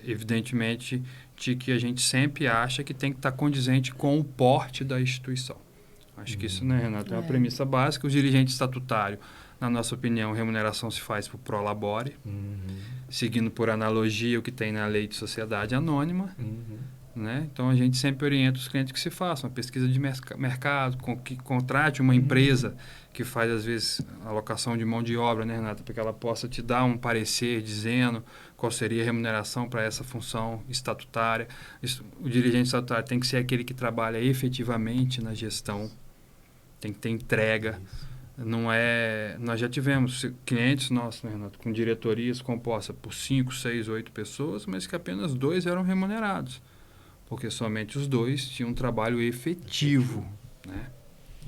Evidentemente, de que a gente sempre acha que tem que estar condizente com o porte da instituição. Acho que isso, né, Renato, é uma premissa básica. O dirigente estatutário, na nossa opinião, a remuneração se faz por prolabore, seguindo por analogia o que tem na lei de sociedade anônima. Né? Então, a gente sempre orienta os clientes que se façam uma pesquisa de mercado, que contrate uma empresa que faz, às vezes, alocação de mão de obra, né, Renata? Para que ela possa te dar um parecer dizendo qual seria a remuneração para essa função estatutária. O dirigente estatutário tem que ser aquele que trabalha efetivamente na gestão, tem que ter entrega. Nós já tivemos clientes nossos, né, Renato, com diretorias compostas por 5, 6, 8 pessoas, mas que apenas 2 eram remunerados, porque somente os 2 tinham um trabalho efetivo, né?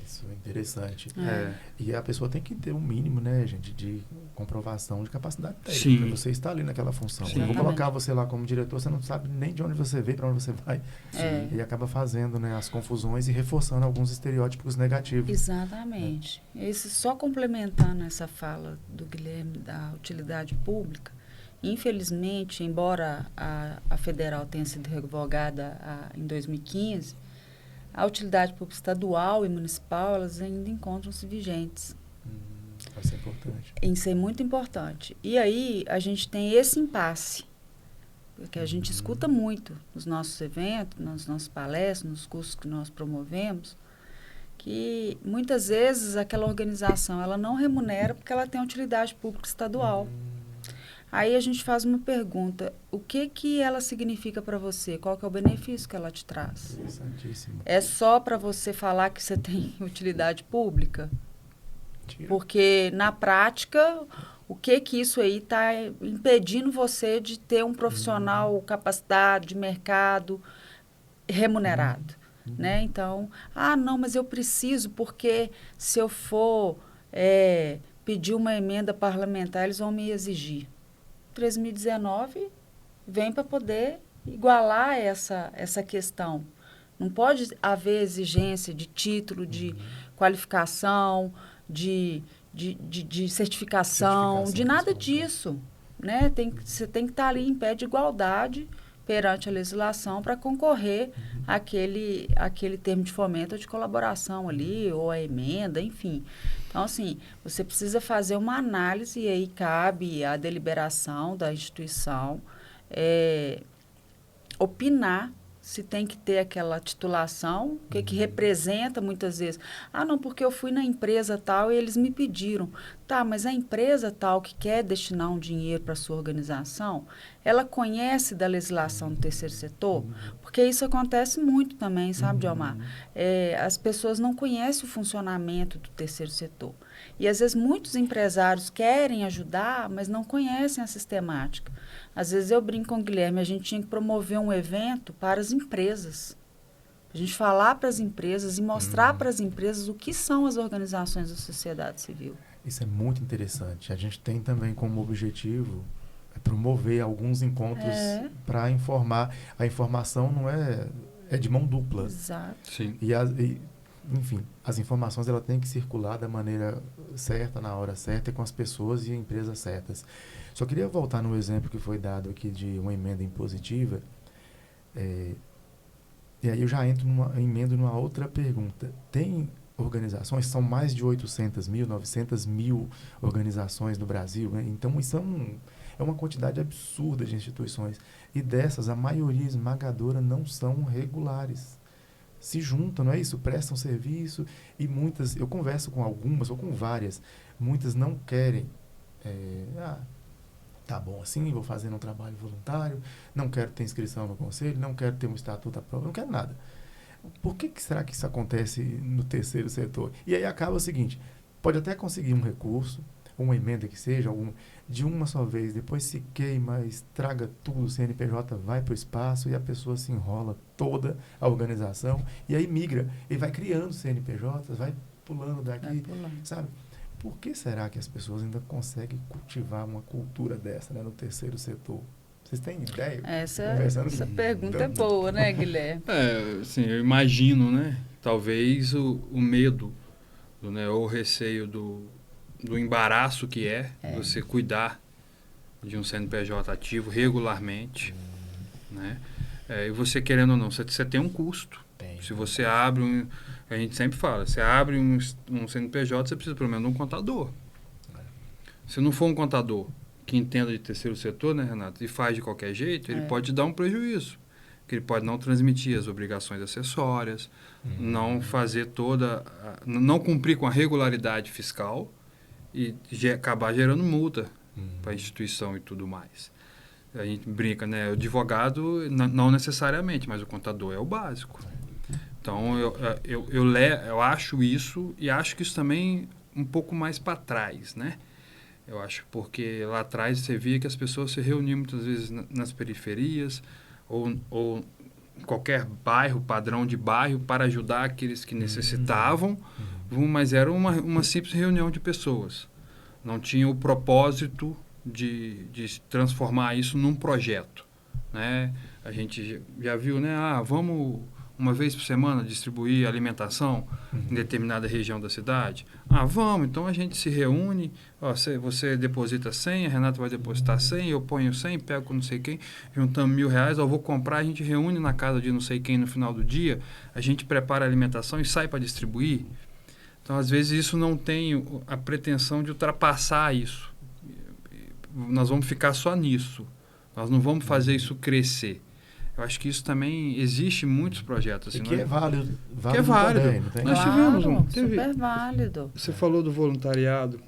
Isso é interessante. E a pessoa tem que ter um mínimo, né, gente, de comprovação de capacidade técnica. Você está ali naquela função. Eu vou colocar você lá como diretor, você não sabe nem de onde você veio, para onde você vai. E acaba fazendo, né, as confusões e reforçando alguns estereótipos negativos. Exatamente. Esse, só complementando essa fala do Guilherme da utilidade pública, infelizmente, embora a federal tenha sido revogada em 2015, a utilidade pública estadual e municipal, elas ainda encontram-se vigentes. Isso é importante. Isso é muito importante. E aí, a gente tem esse impasse, porque a gente escuta muito nos nossos eventos, nas nossas palestras, nos cursos que nós promovemos, que muitas vezes aquela organização ela não remunera porque ela tem utilidade pública estadual. Aí a gente faz uma pergunta, o que ela significa para você? Qual que é o benefício que ela te traz? Interessantíssimo. É só para você falar que você tem utilidade pública? Porque, na prática, o que isso aí está impedindo você de ter um profissional capacitado, de mercado, remunerado? Né? Então, não, mas eu preciso porque se eu for pedir uma emenda parlamentar, eles vão me exigir. 13.019 vem para poder igualar essa questão. Não pode haver exigência de título, de qualificação, de certificação, de nada disso. Né? Você tem que estar ali em pé de igualdade perante a legislação para concorrer àquele termo de fomento ou de colaboração ali, ou a emenda, enfim. Então, assim, você precisa fazer uma análise e aí cabe a deliberação da instituição opinar se tem que ter aquela titulação, o que representa muitas vezes. Ah, não, porque eu fui na empresa tal e eles me pediram. Tá, mas a empresa tal que quer destinar um dinheiro para a sua organização, ela conhece da legislação do terceiro setor? Porque isso acontece muito também, sabe, Diomar? As pessoas não conhecem o funcionamento do terceiro setor. E, às vezes, muitos empresários querem ajudar, mas não conhecem a sistemática. Às vezes eu brinco com o Guilherme, a gente tinha que promover um evento para as empresas. A gente falar para as empresas e mostrar para as empresas o que são as organizações da sociedade civil. Isso é muito interessante. A gente tem também como objetivo promover alguns encontros para informar. A informação não é de mão dupla. Exato. Sim. Enfim, as informações ela tem que circular da maneira certa, na hora certa, e com as pessoas e empresas certas. Só queria voltar no exemplo que foi dado aqui de uma emenda impositiva. E aí eu já emendo numa outra pergunta. Tem organizações, são mais de 800 mil, 900 mil organizações no Brasil, né? Então isso é uma quantidade absurda de instituições. E dessas, a maioria esmagadora não são regulares. Se juntam, não é isso? Prestam serviço e muitas, eu converso com algumas ou com várias, muitas não querem, tá bom assim, vou fazer um trabalho voluntário, não quero ter inscrição no conselho, não quero ter um estatuto à prova, não quero nada. Por que será que isso acontece no terceiro setor? E aí acaba o seguinte, pode até conseguir um recurso, uma emenda que seja, de uma só vez, depois se queima, estraga tudo, o CNPJ vai para o espaço e a pessoa se enrola toda a organização e aí migra, e vai criando CNPJs, vai pulando daqui, sabe? Por que será que as pessoas ainda conseguem cultivar uma cultura dessa, né, no terceiro setor? Vocês têm ideia? Essa pergunta é boa, né, Guilherme? Assim, eu imagino, né? Talvez o medo, né, ou o receio do embaraço que você cuidar de um CNPJ ativo regularmente, né? E você querendo ou não, você tem um custo. Se você abre a gente sempre fala, você abre um CNPJ, você precisa pelo menos de um contador. Se não for um contador que entenda de terceiro setor, né, Renato, e faz de qualquer jeito, ele pode dar um prejuízo. Que ele pode não transmitir as obrigações acessórias, não fazer não cumprir com a regularidade fiscal e acabar gerando multa para a instituição e tudo mais. A gente brinca, né? O advogado não necessariamente, mas o contador é o básico. Então, eu acho isso e acho que isso também um pouco mais para trás, né? Eu acho porque lá atrás você via que as pessoas se reuniam muitas vezes nas periferias ou qualquer bairro, padrão de bairro, para ajudar aqueles que necessitavam, mas era uma simples reunião de pessoas. Não tinha o propósito de transformar isso num projeto, né? A gente já viu, né? Vamos uma vez por semana distribuir alimentação em determinada região da cidade? Vamos, então a gente se reúne, você deposita 100, a Renata vai depositar 100, eu ponho 100, pego com não sei quem, juntamos R$1.000, eu vou comprar, a gente reúne na casa de não sei quem no final do dia, a gente prepara a alimentação e sai para distribuir. Então, às vezes, isso não tem a pretensão de ultrapassar isso. Nós vamos ficar só nisso. Nós não vamos fazer isso crescer. Eu acho que isso também existe muitos projetos. Assim, que é válido. Que é válido. Também, não tem? Nós tivemos super válido. Você falou do voluntariado.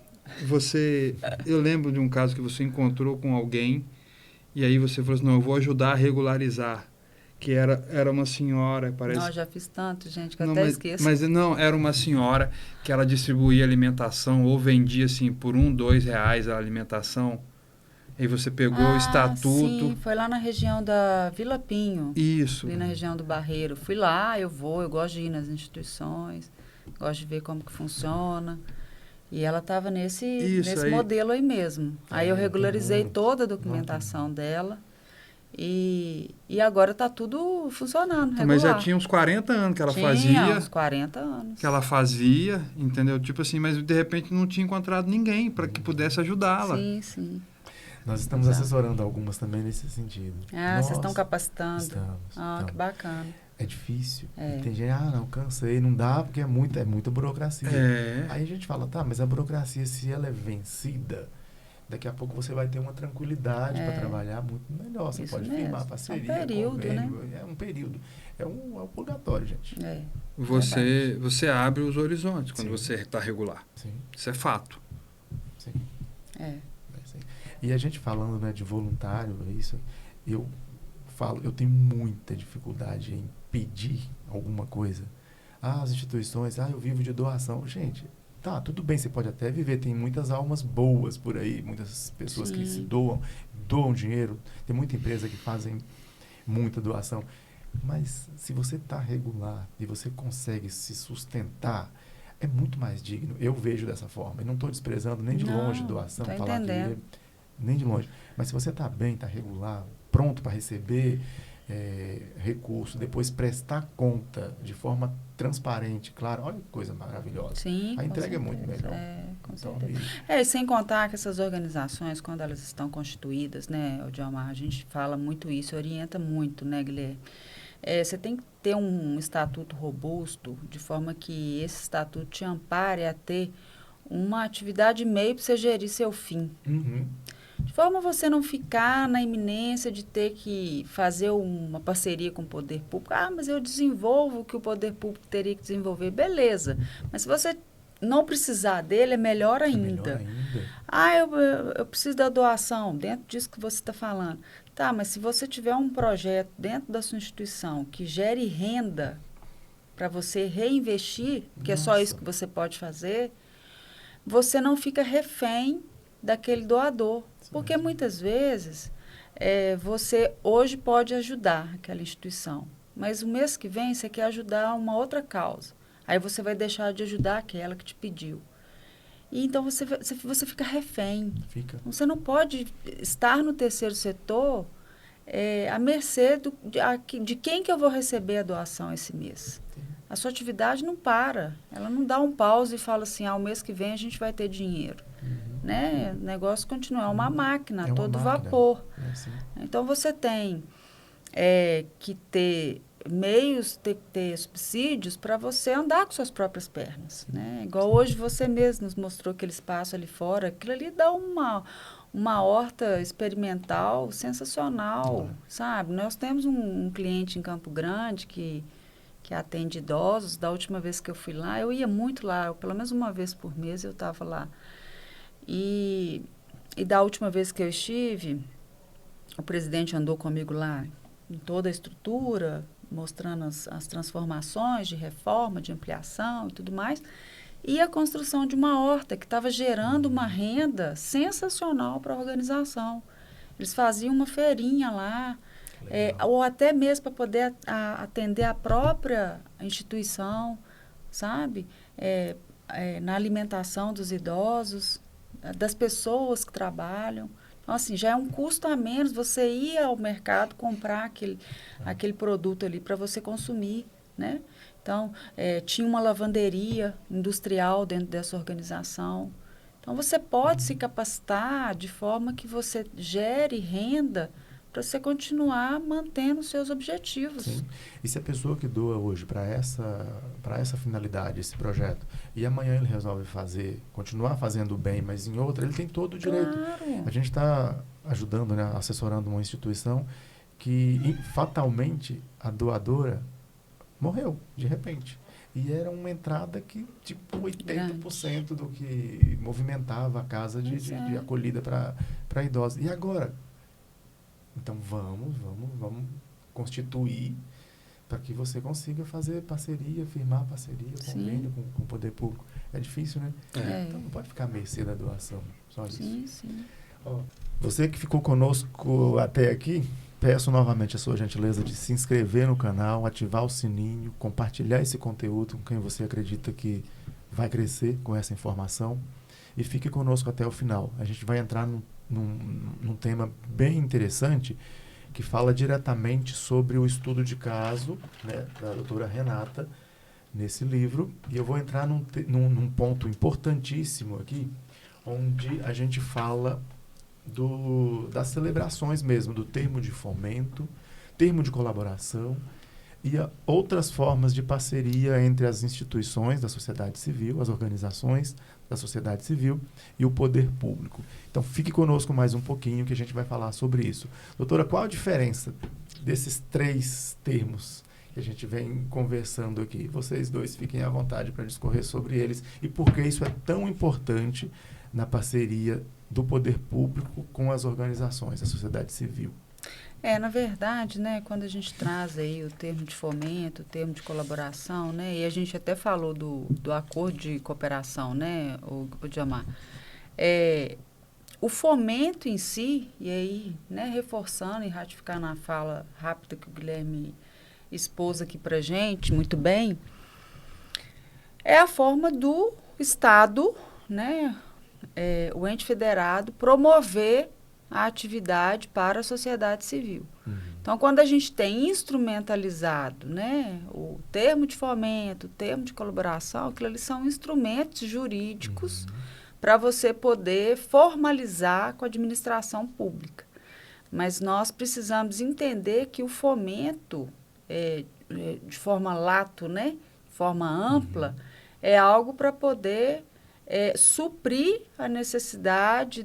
Eu lembro de um caso que você encontrou com alguém e aí você falou assim, não, eu vou ajudar a regularizar. Que era uma senhora, parece... Não, já fiz tanto, gente, que eu até esqueço. Mas não, era uma senhora que ela distribuía alimentação ou vendia, assim, por R$1, R$2 a alimentação. Aí você pegou o estatuto... Sim, foi lá na região da Vila Pinho. Isso. Ali na região do Barreiro. Fui lá, eu gosto de ir nas instituições, gosto de ver como que funciona. E ela estava nesse modelo aí mesmo. Aí eu regularizei toda a documentação dela. E agora está tudo funcionando, regular. Mas já tinha uns 40 anos que ela fazia. Tinha uns 40 anos. Que ela fazia, entendeu? Tipo assim, mas de repente não tinha encontrado ninguém para que pudesse ajudá-la. Sim, sim. Nós estamos assessorando algumas também nesse sentido. Vocês estão capacitando? Estamos. Que bacana. É difícil. Tem gente, não, cansei, não dá, porque é muita burocracia. Aí a gente fala, tá, mas a burocracia, se ela é vencida, daqui a pouco você vai ter uma tranquilidade para trabalhar muito melhor. Você pode firmar parceria, é um período, convênio, né? É um período. É um purgatório, gente. Você abre os horizontes quando você está regular. Sim. Isso é fato. Sim. E a gente falando, né, de voluntário, eu tenho muita dificuldade em pedir alguma coisa. As instituições, eu vivo de doação. Gente, tá, tudo bem, você pode até viver, tem muitas almas boas por aí, muitas pessoas que se doam dinheiro, tem muita empresa que fazem muita doação. Mas se você está regular e você consegue se sustentar, é muito mais digno. Eu vejo dessa forma. Eu não estou desprezando nem de longe doação, falar que nem de longe. Mas se você está bem, está regular, pronto para receber recurso, depois prestar conta de forma transparente, claro, olha que coisa maravilhosa. Sim, a entrega é muito melhor. Com certeza. E sem contar que essas organizações, quando elas estão constituídas, né, Odilmar, a gente fala muito isso, orienta muito, né, Guilherme? Você tem que ter um estatuto robusto, de forma que esse estatuto te ampare a ter uma atividade meio para você gerir seu fim. De forma a você não ficar na iminência de ter que fazer uma parceria com o poder público. Mas eu desenvolvo o que o poder público teria que desenvolver. Beleza. Mas se você não precisar dele, é melhor ainda. Eu preciso da doação, dentro disso que você está falando. Tá, mas se você tiver um projeto dentro da sua instituição que gere renda para você reinvestir, que é só isso que você pode fazer, você não fica refém daquele doador. Porque muitas vezes você hoje pode ajudar aquela instituição, mas o mês que vem você quer ajudar uma outra causa. Aí você vai deixar de ajudar aquela que te pediu. E então você fica refém. Você não pode estar no terceiro setor à mercê de quem que eu vou receber a doação esse mês. A sua atividade não para. Ela não dá um pause e fala assim, o mês que vem a gente vai ter dinheiro. Né? O negócio continua. É uma máquina, todo vapor. Então, você tem que ter meios, ter subsídios para você andar com suas próprias pernas. Né? Igual hoje você mesmo nos mostrou aquele espaço ali fora. Aquilo ali dá uma horta experimental sensacional, sabe? Nós temos um cliente em Campo Grande que atende idosos. Da última vez que eu fui lá, eu ia muito lá. Pelo menos uma vez por mês eu estava lá. E da última vez que eu estive, o presidente andou comigo lá em toda a estrutura, mostrando as transformações de reforma, de ampliação e tudo mais, e a construção de uma horta que estava gerando uma renda sensacional para a organização. Eles faziam uma feirinha lá, ou até mesmo para poder atender a própria instituição, sabe? Na alimentação dos idosos, das pessoas que trabalham. Então, assim, já é um custo a menos você ir ao mercado comprar aquele produto ali para você consumir, né? Então, tinha uma lavanderia industrial dentro dessa organização. Então, você pode se capacitar de forma que você gere renda para você continuar mantendo os seus objetivos. Sim. E se a pessoa que doa hoje para essa finalidade, esse projeto, e amanhã ele resolve continuar fazendo bem, mas em outra, ele tem todo o direito. Claro. A gente está ajudando, né, assessorando uma instituição que fatalmente a doadora morreu de repente. E era uma entrada que, tipo, 80% do que movimentava a casa de acolhida para idosos. E agora? Então, vamos constituir para que você consiga fazer parceria, firmar parceria, convênio com o poder público. É difícil, né? Então, não pode ficar à mercê da doação. Só isso. Sim. Você que ficou conosco até aqui, peço novamente a sua gentileza de se inscrever no canal, ativar o sininho, compartilhar esse conteúdo com quem você acredita que vai crescer com essa informação e fique conosco até o final. A gente vai entrar num tema bem interessante que fala diretamente sobre o estudo de caso, né, da doutora Renata nesse livro, e eu vou entrar num ponto importantíssimo aqui, onde a gente fala das celebrações mesmo, do termo de fomento, termo de colaboração e outras formas de parceria entre as instituições da sociedade civil, as organizações da sociedade civil e o poder público. Então, fique conosco mais um pouquinho que a gente vai falar sobre isso. Doutora, qual a diferença desses 3 termos que a gente vem conversando aqui? Vocês dois fiquem à vontade para discorrer sobre eles e por que isso é tão importante na parceria do poder público com as organizações, a sociedade civil. Na verdade, né, quando a gente traz aí o termo de fomento, o termo de colaboração, né, e a gente até falou do acordo de cooperação, né, o Djamar, o fomento em si, e aí, né, reforçando e ratificando a fala rápida que o Guilherme expôs aqui para a gente, muito bem, é a forma do Estado, né, o ente federado, promover a atividade para a sociedade civil. Então, quando a gente tem instrumentalizado, né, o termo de fomento, o termo de colaboração, aquilo ali são instrumentos jurídicos para você poder formalizar com a administração pública. Mas nós precisamos entender que o fomento, de forma lato, né, de forma ampla, é algo para poder suprir a necessidade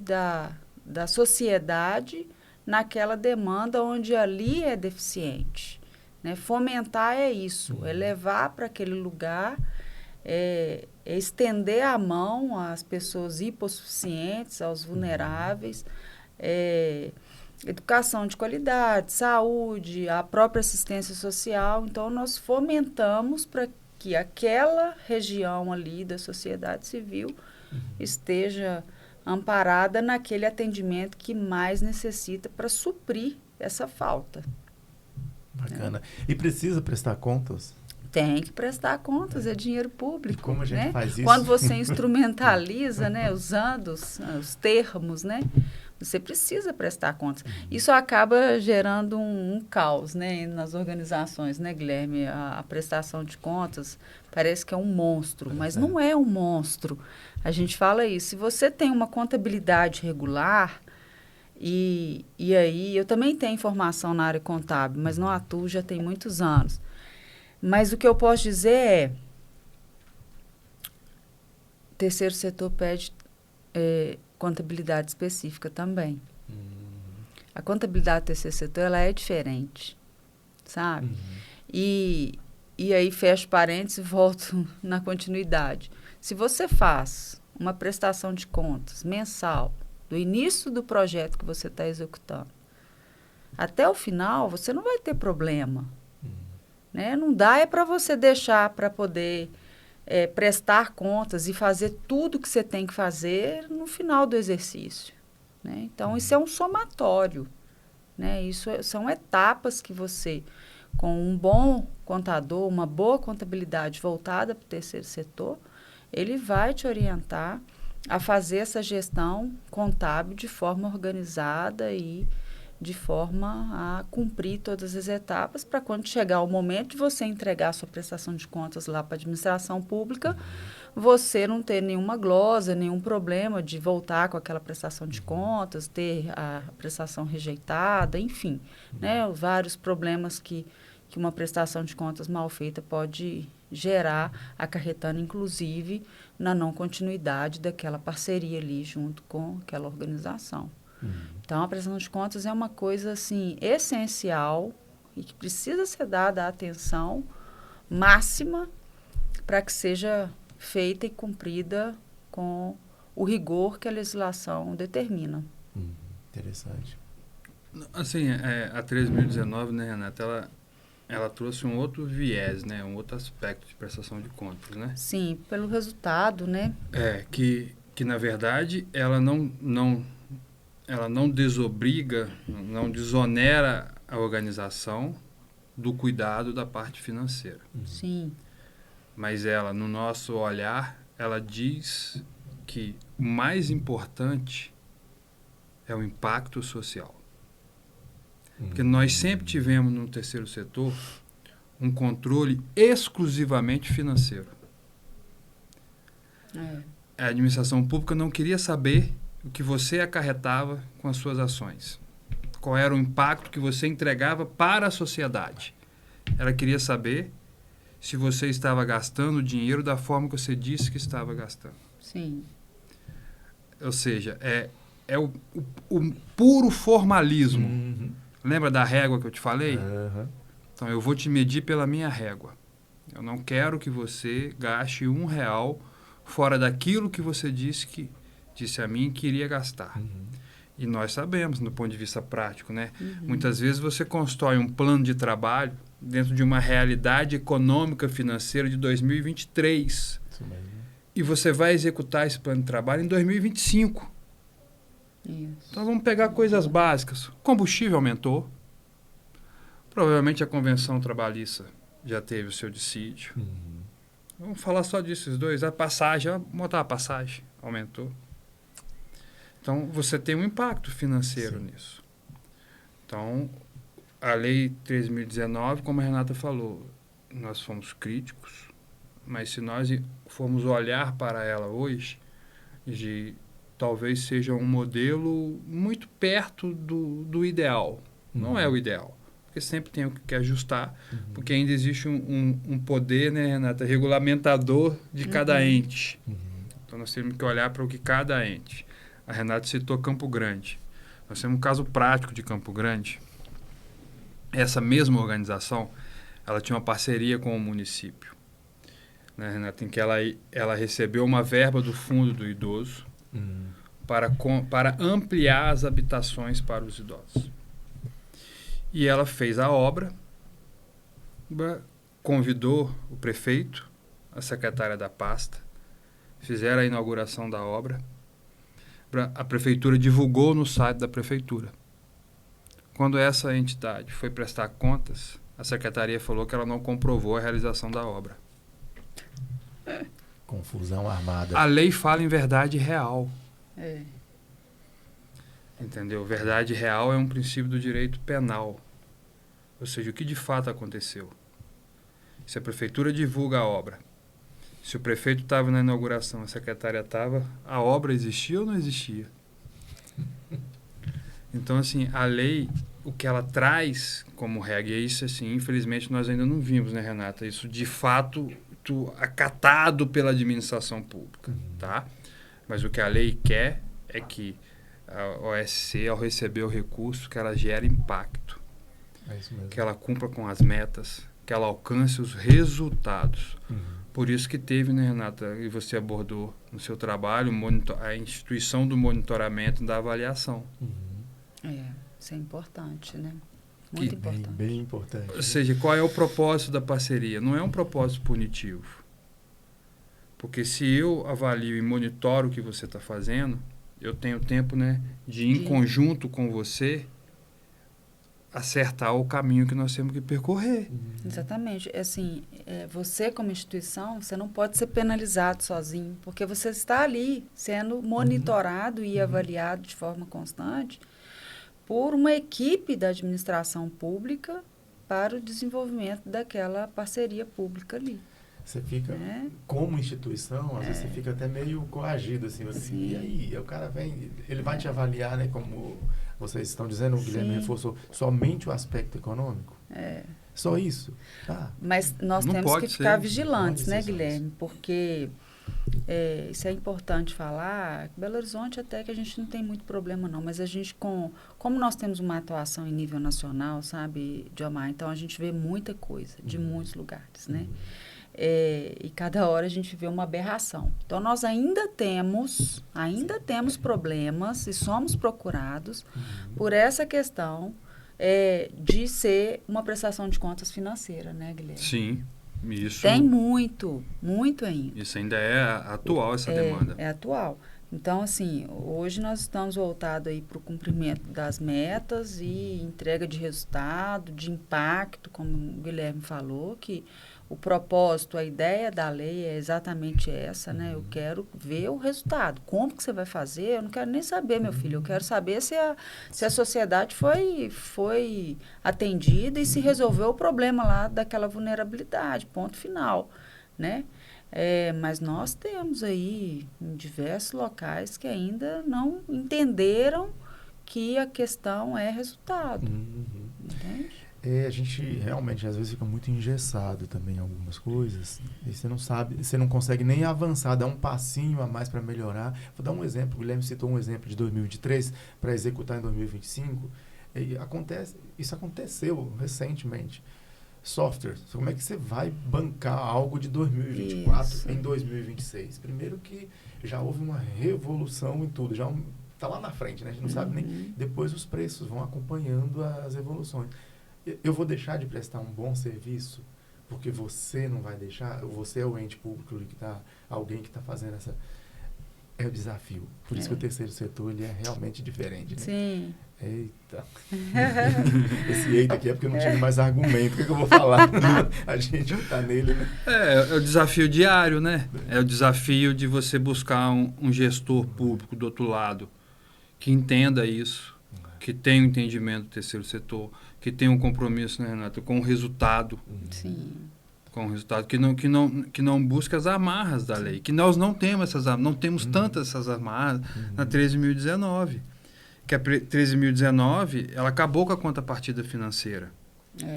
da sociedade naquela demanda onde ali é deficiente. Né? Fomentar é isso, é levar para aquele lugar, estender a mão às pessoas hipossuficientes, aos vulneráveis, educação de qualidade, saúde, a própria assistência social. Então, nós fomentamos para que aquela região ali da sociedade civil esteja amparada naquele atendimento que mais necessita para suprir essa falta. Bacana. E precisa prestar contas? Tem que prestar contas, é dinheiro público. E como a gente faz isso? Quando você instrumentaliza, né, usando os termos, né, você precisa prestar contas. Isso acaba gerando um caos, né, nas organizações, né, Guilherme? A prestação de contas parece que é um monstro, mas não é um monstro. A gente fala isso. Se você tem uma contabilidade regular, e aí eu também tenho formação na área contábil, mas não atuo já tem muitos anos. Mas o que eu posso dizer o terceiro setor pede contabilidade específica também. A contabilidade do terceiro setor, ela é diferente, sabe? E aí fecho parênteses e volto na continuidade. Se você faz uma prestação de contas mensal, do início do projeto que você está executando, até o final, você não vai ter problema. Né? Não dá para você deixar para poder prestar contas e fazer tudo que você tem que fazer no final do exercício. Né? Então, isso é um somatório. Né? São etapas que você, com um bom contador, uma boa contabilidade voltada para o terceiro setor, ele vai te orientar a fazer essa gestão contábil de forma organizada e de forma a cumprir todas as etapas para quando chegar o momento de você entregar a sua prestação de contas lá para a administração pública, você não ter nenhuma glosa, nenhum problema de voltar com aquela prestação de contas, ter a prestação rejeitada, enfim, né, vários problemas que uma prestação de contas mal feita pode gerar, acarretando inclusive na não continuidade daquela parceria ali junto com aquela organização. Então, a prestação de contas é uma coisa, assim, essencial e que precisa ser dada a atenção máxima para que seja feita e cumprida com o rigor que a legislação determina. Interessante. Assim, a 13.019, né, Renata, ela trouxe um outro viés, né, um outro aspecto de prestação de contas, né? Sim, pelo resultado, né? Que na verdade, ela não desobriga, não desonera a organização do cuidado da parte financeira. Sim. Mas ela, no nosso olhar, ela diz que o mais importante é o impacto social. Porque nós sempre tivemos no terceiro setor um controle exclusivamente financeiro. A administração pública não queria saber o que você acarretava com as suas ações. Qual era o impacto que você entregava para a sociedade. Ela queria saber se você estava gastando o dinheiro da forma que você disse que estava gastando. Sim. Ou seja, é o puro formalismo. Uhum. Lembra da régua que eu te falei? Uhum. Então, eu vou te medir pela minha régua. Eu não quero que você gaste R$1 fora daquilo que você disse a mim que iria gastar. Uhum. E nós sabemos, do ponto de vista prático, né? Uhum. Muitas vezes você constrói um plano de trabalho dentro de uma realidade econômica financeira de 2023. Isso mesmo. E você vai executar esse plano de trabalho em 2025. Isso. Então, vamos pegar coisas básicas. O combustível aumentou. Provavelmente a Convenção Trabalhista já teve o seu dissídio. Uhum. Vamos falar só desses dois. A passagem, vamos botar a passagem, aumentou. Então, você tem um impacto financeiro Sim. nisso. Então, a Lei 3.019, como a Renata falou, nós fomos críticos, mas se nós formos olhar para ela hoje, talvez seja um modelo muito perto do ideal. Não é o ideal, porque sempre tem o que ajustar, porque ainda existe um poder, né, Renata, regulamentador de cada ente. Então, nós temos que olhar para o que cada ente. A Renata citou Campo Grande. Nós temos um caso prático de Campo Grande. Essa mesma organização, ela tinha uma parceria com o município, né, Renata, em que ela recebeu uma verba do Fundo do Idoso para ampliar as habitações para os idosos. E ela fez a obra, convidou o prefeito, a secretária da pasta, fizeram a inauguração da obra. A prefeitura divulgou no site da prefeitura. Quando essa entidade foi prestar contas, a secretaria falou que ela não comprovou a realização da obra. Confusão armada. A lei fala em verdade real. É. Entendeu? Verdade real é um princípio do direito penal. Ou seja, o que de fato aconteceu. Se a prefeitura divulga a obra, se o prefeito estava na inauguração, a secretária estava, a obra existia ou não existia? Então, assim, a lei, o que ela traz como regra, e isso, assim, infelizmente, nós ainda não vimos, né, Renata? Isso, de fato, acatado pela administração pública, tá? Mas o que a lei quer é que a OSC, ao receber o recurso, que ela gere impacto. É isso mesmo. Que ela cumpra com as metas, que ela alcance os resultados. Por isso que teve, né, Renata, e você abordou no seu trabalho, a instituição do monitoramento e da avaliação. Isso é importante, né? Muito importante. Bem importante. Ou seja, qual é o propósito da parceria? Não é um propósito punitivo. Porque se eu avalio e monitoro o que você está fazendo, eu tenho tempo, né, de em conjunto com você, acertar o caminho que nós temos que percorrer. Exatamente. Assim, você como instituição, você não pode ser penalizado sozinho, porque você está ali sendo monitorado e avaliado de forma constante por uma equipe da administração pública para o desenvolvimento daquela parceria pública ali. Você fica, como instituição, às vezes você fica até meio coagido, assim, e aí, o cara vem, ele vai te avaliar, né, como vocês estão dizendo, o Guilherme reforçou, somente o aspecto econômico? Só isso? Tá. Mas nós Não temos que ficar ser. vigilantes, né, Guilherme? Porque isso é importante falar. Belo Horizonte até que a gente não tem muito problema, não. Mas a gente, como nós temos uma atuação em nível nacional, sabe, Diomar? Então, a gente vê muita coisa de muitos lugares, né? E cada hora a gente vê uma aberração. Então, nós ainda temos problemas e somos procurados por essa questão de ser uma prestação de contas financeira, né, Guilherme? Sim, isso. Tem muito ainda. Isso ainda é atual, essa demanda. É atual. Então, assim, hoje nós estamos voltados aí para o cumprimento das metas e entrega de resultado, de impacto, como o Guilherme falou, que o propósito, a ideia da lei é exatamente essa, né? Eu quero ver o resultado. Como que você vai fazer? Eu não quero nem saber, meu filho. Eu quero saber se a sociedade foi atendida e se resolveu o problema lá daquela vulnerabilidade, ponto final, né? Mas nós temos aí em diversos locais que ainda não entenderam que a questão é resultado. Entende? A gente realmente às vezes fica muito engessado também em algumas coisas e você não sabe, você não consegue nem avançar, dar um passinho a mais para melhorar. Vou dar um exemplo, o Guilherme citou um exemplo de 2023 para executar em 2025. Isso aconteceu recentemente. Software, como é que você vai bancar algo de 2024 em 2026? Primeiro que já houve uma revolução em tudo, já está lá na frente, né? A gente não sabe nem... Depois os preços vão acompanhando as evoluções. Eu vou deixar de prestar um bom serviço porque você não vai deixar? Você é o ente público que está... Alguém que está fazendo essa... É o desafio. Por isso que o terceiro setor ele é realmente diferente, né? Sim. Eita. Esse eita aqui é porque eu não tive mais argumento. O que eu vou falar? A gente está nele, né? É o desafio diário, né? É o desafio de você buscar um gestor público do outro lado que entenda isso, que tenha um entendimento do terceiro setor, que tenha um compromisso, né, Renato, com o resultado. Sim. Com o resultado, que não busque as amarras da lei, que nós não temos essas amarras, não temos tantas essas amarras na 13.019. Que a 13.019, ela acabou com a contrapartida financeira.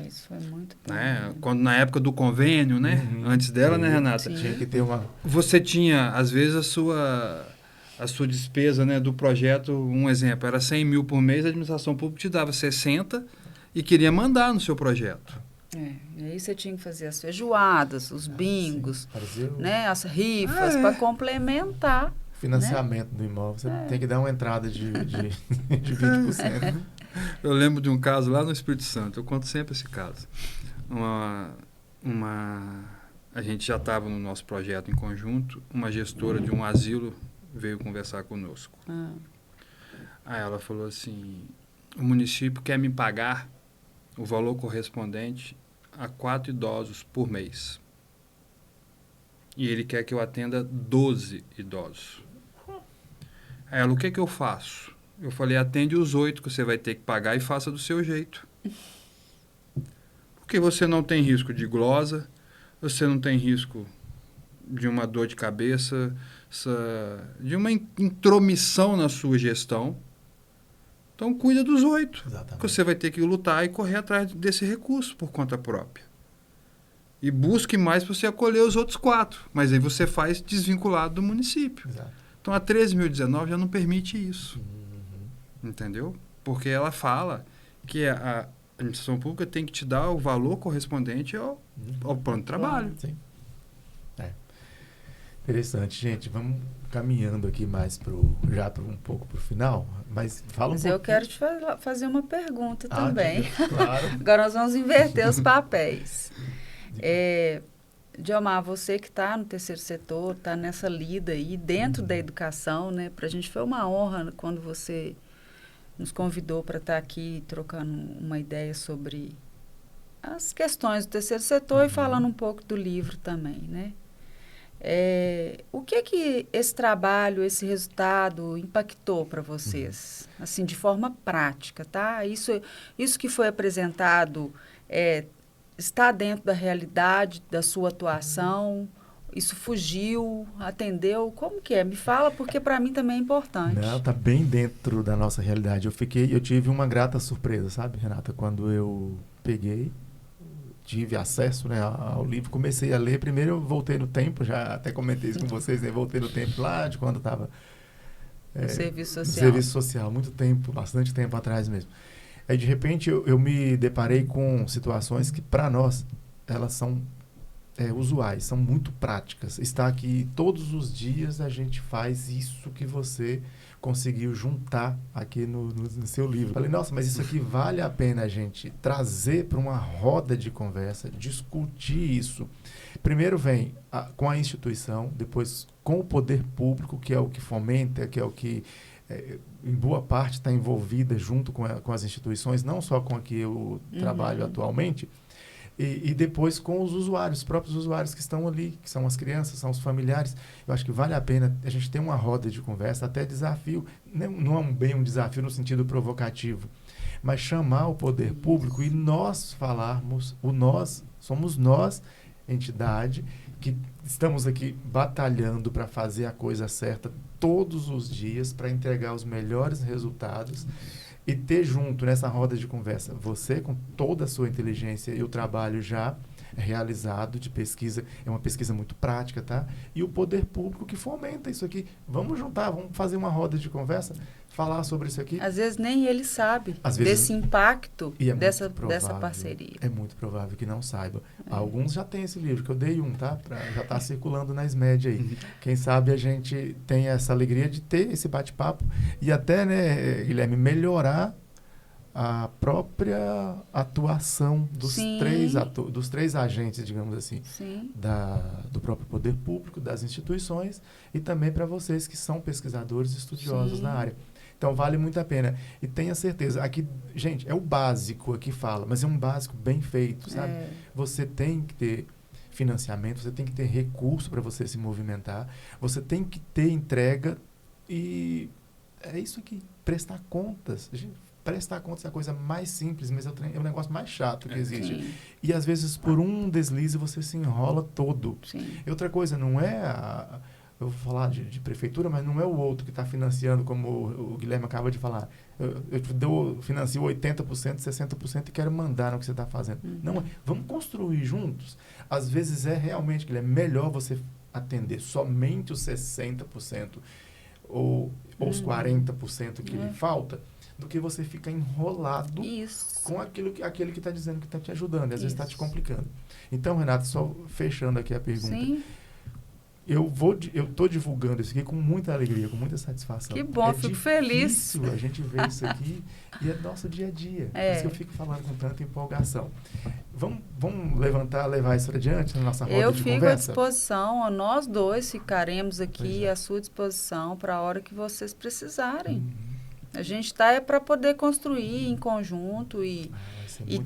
Isso foi muito bom. Né? Quando, na época do convênio, né? Antes dela, né, Renata? Sim. Tinha que ter uma... Você tinha, às vezes, a sua despesa, né, do projeto, um exemplo, era 100 mil por mês, a administração pública te dava 60 e queria mandar no seu projeto. E aí você tinha que fazer as feijoadas, os bingos, né, as rifas, para complementar. Financiamento do imóvel, você tem que dar uma entrada de 20%. Eu lembro de um caso lá no Espírito Santo, eu conto sempre esse caso. A gente já estava no nosso projeto em conjunto, uma gestora de um asilo veio conversar conosco. Aí ela falou assim, o município quer me pagar o valor correspondente a 4 idosos por mês. E ele quer que eu atenda 12 idosos. Aí ela, o que eu faço? Eu falei, atende os 8 que você vai ter que pagar e faça do seu jeito. Porque você não tem risco de glosa, você não tem risco de uma dor de cabeça, de uma intromissão na sua gestão. Então, cuida dos 8. Exatamente. Porque você vai ter que lutar e correr atrás desse recurso por conta própria. E busque mais para você acolher os outros 4. Mas aí você faz desvinculado do município. Exato. Então, a 13.019 já não permite isso. Entendeu? Porque ela fala que a administração pública tem que te dar o valor correspondente ao plano de trabalho. Sim. Interessante, gente. Vamos caminhando aqui mais um pouco para o final. Mas eu quero te fazer uma pergunta também. Claro. Agora nós vamos inverter os papéis. Diomar, você que está no terceiro setor, está nessa lida aí dentro da educação, né? Para a gente foi uma honra quando você nos convidou para estar aqui trocando uma ideia sobre as questões do terceiro setor e falando um pouco do livro também, né? O que esse trabalho, esse resultado impactou para vocês, assim, de forma prática, tá? Isso que foi apresentado está dentro da realidade da sua atuação? Isso fugiu, atendeu? Como que é? Me fala, porque para mim também é importante. Não, tá bem dentro da nossa realidade. Eu tive uma grata surpresa, sabe, Renata? Quando eu tive acesso, né, ao livro, comecei a ler. Primeiro eu voltei no tempo, já até comentei isso com vocês, né? Voltei no tempo lá de quando estava no serviço social. Serviço social, muito tempo, bastante tempo atrás mesmo. Aí, de repente, eu me deparei com situações que, para nós, elas são usuais, são muito práticas. Está aqui todos os dias, a gente faz isso que você conseguiu juntar aqui no seu livro. Falei, nossa, mas isso aqui vale a pena a gente trazer para uma roda de conversa, discutir isso. Primeiro vem com a instituição, depois com o poder público, que é o que fomenta, que é o que, em boa parte, está envolvida junto com as instituições, não só com a que eu trabalho atualmente, e depois com os usuários, os próprios usuários que estão ali, que são as crianças, são os familiares. Eu acho que vale a pena a gente ter uma roda de conversa, até desafio, não é bem um desafio no sentido provocativo, mas chamar o poder público e nós falarmos, somos nós entidade, que estamos aqui batalhando para fazer a coisa certa todos os dias, para entregar os melhores resultados e ter junto nessa roda de conversa você com toda a sua inteligência e o trabalho já realizado de pesquisa, é uma pesquisa muito prática, tá? E o poder público que fomenta isso aqui. Vamos juntar, vamos fazer uma roda de conversa, falar sobre isso aqui. Às vezes nem ele sabe desse impacto dessa parceria. É muito provável que não saiba. Alguns já têm esse livro, que eu dei tá? Já está circulando na SMED aí. Quem sabe a gente tem essa alegria de ter esse bate-papo e até, né, Guilherme, melhorar a própria atuação dos três agentes, digamos assim, do próprio poder público, das instituições e também para vocês que são pesquisadores e estudiosos na área. Então, vale muito a pena. E tenha certeza, aqui, gente, é o básico aqui fala, mas é um básico bem feito, sabe? Você tem que ter financiamento, você tem que ter recurso para você se movimentar, você tem que ter entrega e é isso aqui, prestar contas. Gente, prestar contas é a coisa mais simples, mas é o negócio mais chato que existe. Sim. E, às vezes, por um deslize, você se enrola todo. Sim. E outra coisa, não é eu vou falar de prefeitura, mas não é o outro que está financiando, como o Guilherme acaba de falar. Eu financio 80%, 60% e quero mandar no que você está fazendo. Não, vamos construir juntos. Às vezes é realmente, Guilherme, melhor você atender somente os 60% ou os 40% que lhe falta, do que você fica enrolado com aquele que está dizendo que está te ajudando. Às vezes está te complicando. Então, Renato, só fechando aqui a pergunta. Sim. Eu estou divulgando isso aqui com muita alegria, com muita satisfação. Que bom, fico feliz. A gente vê isso aqui e é nosso dia a dia. Por isso que eu fico falando com tanta empolgação. Vamos levar isso adiante na nossa roda de conversa? Eu fico à disposição, nós dois ficaremos aqui à sua disposição para a hora que vocês precisarem. A gente está para poder construir em conjunto e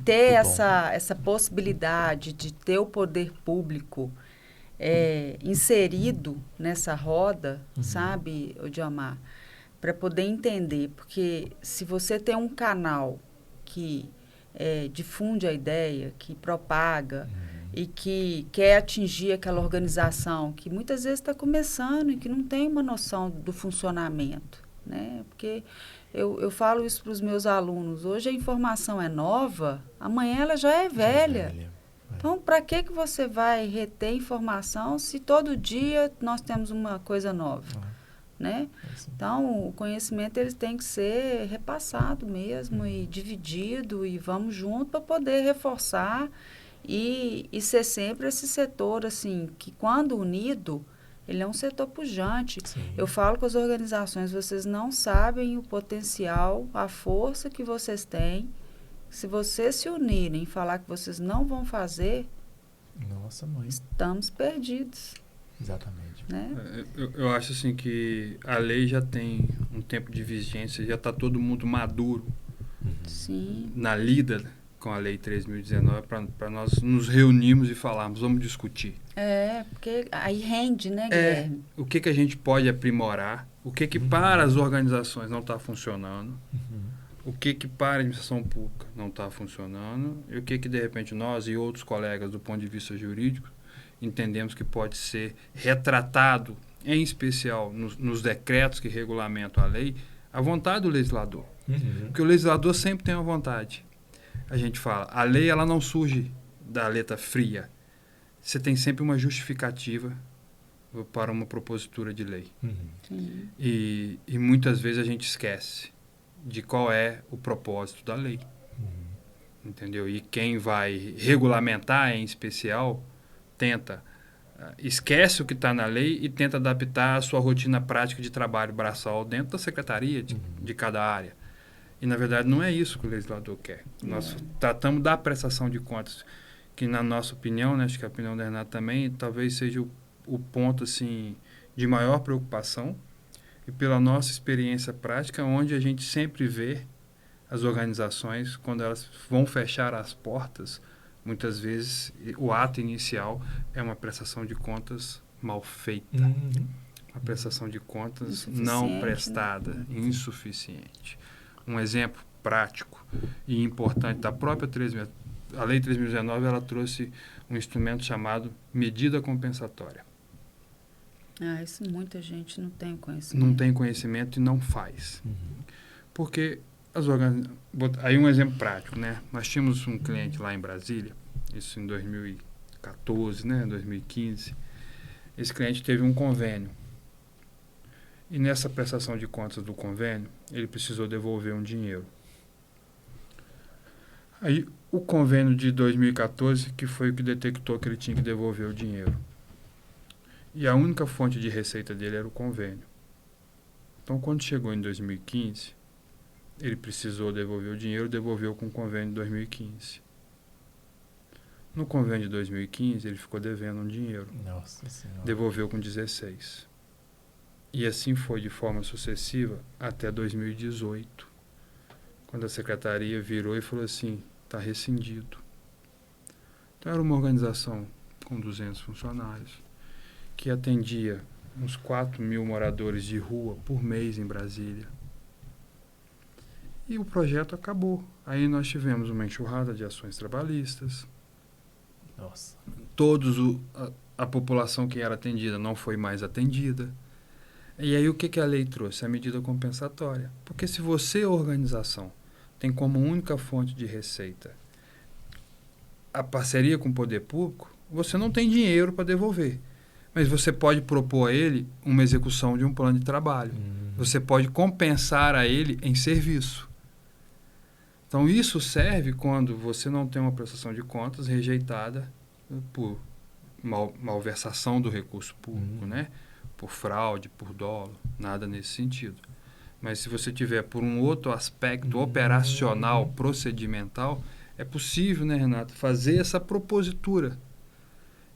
ter essa possibilidade de ter o poder público inserido nessa roda, sabe, Odiomar, para poder entender, porque se você tem um canal que difunde a ideia, que propaga e que quer atingir aquela organização que muitas vezes está começando e que não tem uma noção do funcionamento, né? Porque eu falo isso para os meus alunos, hoje a informação é nova, amanhã ela já é velha. Então, para que você vai reter informação se todo dia nós temos uma coisa nova? Né? Então, o conhecimento ele tem que ser repassado mesmo e dividido e vamos junto para poder reforçar e ser sempre esse setor, assim, que quando unido, ele é um setor pujante. Sim. Eu falo com as organizações, vocês não sabem o potencial, a força que vocês têm. Se vocês se unirem e falar que vocês não vão fazer, nossa, mãe, estamos perdidos. Exatamente. Né? Eu acho assim que a lei já tem um tempo de vigência, já está todo mundo maduro na lida com a Lei 3.019 para nós nos reunirmos e falarmos, vamos discutir. Porque aí rende, né, Guilherme? O que a gente pode aprimorar, o que para as organizações não está funcionando, o que para a administração pública não está funcionando e o que de repente nós e outros colegas do ponto de vista jurídico entendemos que pode ser retratado, em especial nos decretos que regulamentam a lei, a vontade do legislador. Porque o legislador sempre tem uma vontade. A gente fala, a lei ela não surge da letra fria. Você tem sempre uma justificativa para uma propositura de lei. E muitas vezes a gente esquece de qual é o propósito da lei. Entendeu? E quem vai regulamentar, em especial, esquece o que está na lei e tenta adaptar a sua rotina prática de trabalho braçal dentro da secretaria de cada área. E, na verdade, não é isso que o legislador quer. Nós tratamos da prestação de contas, que, na nossa opinião, né, acho que a opinião da Renata também, talvez seja o ponto assim, de maior preocupação, e pela nossa experiência prática, onde a gente sempre vê as organizações, quando elas vão fechar as portas, muitas vezes o ato inicial é uma prestação de contas mal feita. Uma prestação de contas não prestada, insuficiente. Um exemplo prático e importante da própria a Lei 3.019, ela trouxe um instrumento chamado medida compensatória. Isso muita gente não tem conhecimento. Não tem conhecimento e não faz. Porque aí um exemplo prático, né? Nós tínhamos um cliente lá em Brasília, isso em 2014, né? 2015. Esse cliente teve um convênio. E nessa prestação de contas do convênio, ele precisou devolver um dinheiro. Aí o convênio de 2014, que foi o que detectou que ele tinha que devolver o dinheiro. E a única fonte de receita dele era o convênio. Então, quando chegou em 2015, ele precisou devolver o dinheiro, devolveu com o convênio de 2015. No convênio de 2015, ele ficou devendo um dinheiro. Nossa Senhora. Devolveu com 16. E assim foi de forma sucessiva até 2018, quando a secretaria virou e falou assim, está rescindido. Então, era uma organização com 200 funcionários, que atendia uns 4.000 moradores de rua por mês em Brasília. E o projeto acabou. Aí nós tivemos uma enxurrada de ações trabalhistas. Nossa. A população que era atendida não foi mais atendida. E aí o que a lei trouxe? A medida compensatória. Porque se você, organização, tem como única fonte de receita a parceria com o poder público, você não tem dinheiro para devolver. Mas você pode propor a ele uma execução de um plano de trabalho. Você pode compensar a ele em serviço. Então, isso serve quando você não tem uma prestação de contas rejeitada por malversação do recurso público, né? Por fraude, por dolo, nada nesse sentido. Mas se você tiver por um outro aspecto operacional, procedimental, é possível, né, Renato, fazer essa propositura.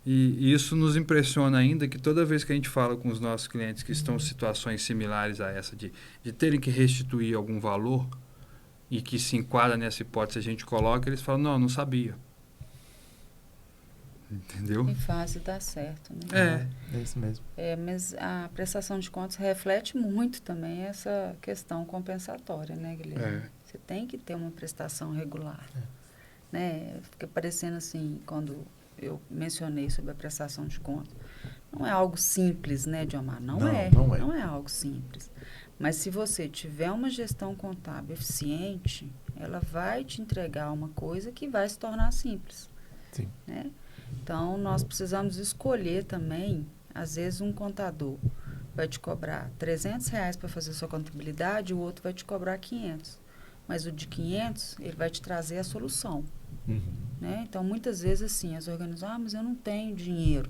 E isso nos impressiona ainda, que toda vez que a gente fala com os nossos clientes que estão em situações similares a essa, de terem que restituir algum valor, e que se enquadra nessa hipótese, a gente coloca, eles falam, não sabia. Entendeu? E fácil dar certo, né? É isso mesmo. Mas a prestação de contas reflete muito também essa questão compensatória, né, Guilherme? Você tem que ter uma prestação regular. Né? Fica parecendo assim, quando eu mencionei sobre a prestação de contas, não é algo simples, né, Diomar? Não é algo simples. Mas se você tiver uma gestão contábil eficiente, ela vai te entregar uma coisa que vai se tornar simples. Sim. Né? Então, nós precisamos escolher também, às vezes um contador vai te cobrar R$300 para fazer sua contabilidade, o outro vai te cobrar 500. Mas o de 500, ele vai te trazer a solução. Né? Então, muitas vezes, assim, as organizações, mas eu não tenho dinheiro.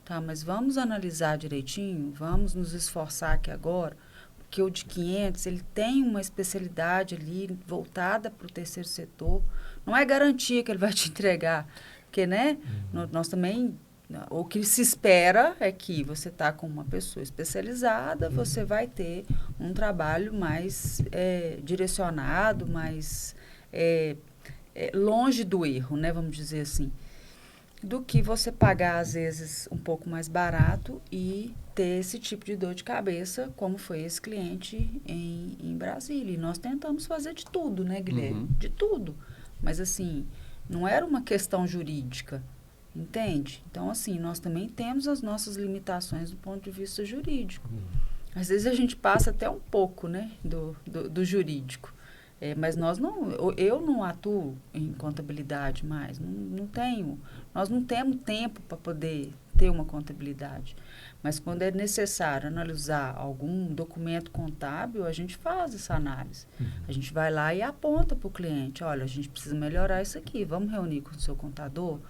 Tá, mas vamos analisar direitinho, vamos nos esforçar aqui agora, porque o de 500, ele tem uma especialidade ali voltada para o terceiro setor. Não é garantia que ele vai te entregar, porque, né, nós também, o que se espera é que você está com uma pessoa especializada, você vai ter um trabalho mais direcionado, mais longe do erro, né, vamos dizer assim, do que você pagar, às vezes, um pouco mais barato e ter esse tipo de dor de cabeça, como foi esse cliente em Brasília. E nós tentamos fazer de tudo, né, Guilherme? De tudo. Mas, assim, não era uma questão jurídica, entende? Então, assim, nós também temos as nossas limitações do ponto de vista jurídico. Às vezes a gente passa até um pouco, né, do jurídico. Mas eu não atuo em contabilidade mais, não tenho. Nós não temos tempo para poder ter uma contabilidade. Mas quando é necessário analisar algum documento contábil, a gente faz essa análise. A gente vai lá e aponta para o cliente, olha, a gente precisa melhorar isso aqui, vamos reunir com o seu contador?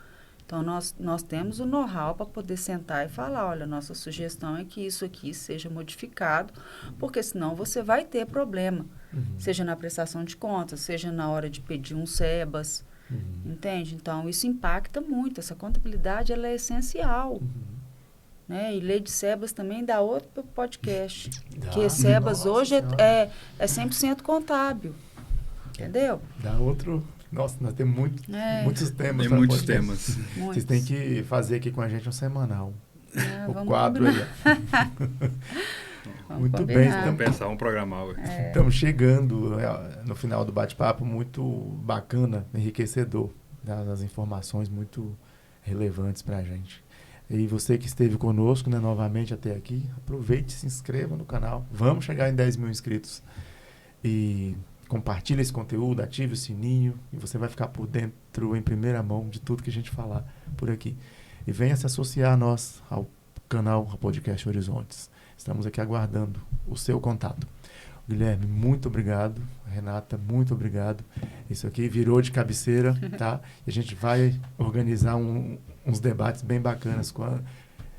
Então, nós temos o know-how para poder sentar e falar, olha, nossa sugestão é que isso aqui seja modificado, porque senão você vai ter problema, seja na prestação de contas, seja na hora de pedir um SEBAS, entende? Então, isso impacta muito, essa contabilidade ela é essencial. Né? E lei de SEBAS também dá outro podcast, porque SEBAS hoje é 100% contábil, entendeu? Dá outro... Nossa, nós temos muitos temas. Tem muitos temas. Vocês têm que fazer aqui com a gente um semanal. O quadro combinar. aí. Muito bem. Vamos pensar um programa. Estamos chegando no final do bate-papo, muito bacana, enriquecedor. das informações muito relevantes para a gente. E você que esteve conosco, né, novamente até aqui, aproveite, se inscreva no canal. Vamos chegar em 10 mil inscritos. E compartilhe esse conteúdo, ative o sininho e você vai ficar por dentro, em primeira mão, de tudo que a gente falar por aqui. E venha se associar a nós, ao canal Podcast Horizontes. Estamos aqui aguardando o seu contato. Guilherme, muito obrigado. Renata, muito obrigado. Isso aqui virou de cabeceira, tá? E a gente vai organizar uns debates bem bacanas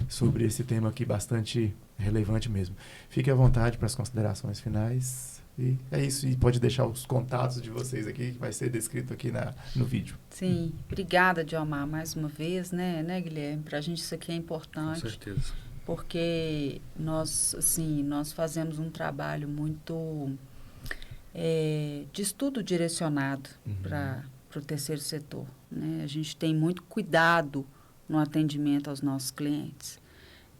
sobre esse tema aqui, bastante relevante mesmo. Fique à vontade para as considerações finais. E é isso. E pode deixar os contatos de vocês aqui, que vai ser descrito aqui no vídeo. Sim. Obrigada, Diomar, mais uma vez, né, Guilherme? Para a gente isso aqui é importante. Com certeza. Porque nós fazemos um trabalho muito de estudo direcionado para o terceiro setor, né? A gente tem muito cuidado no atendimento aos nossos clientes.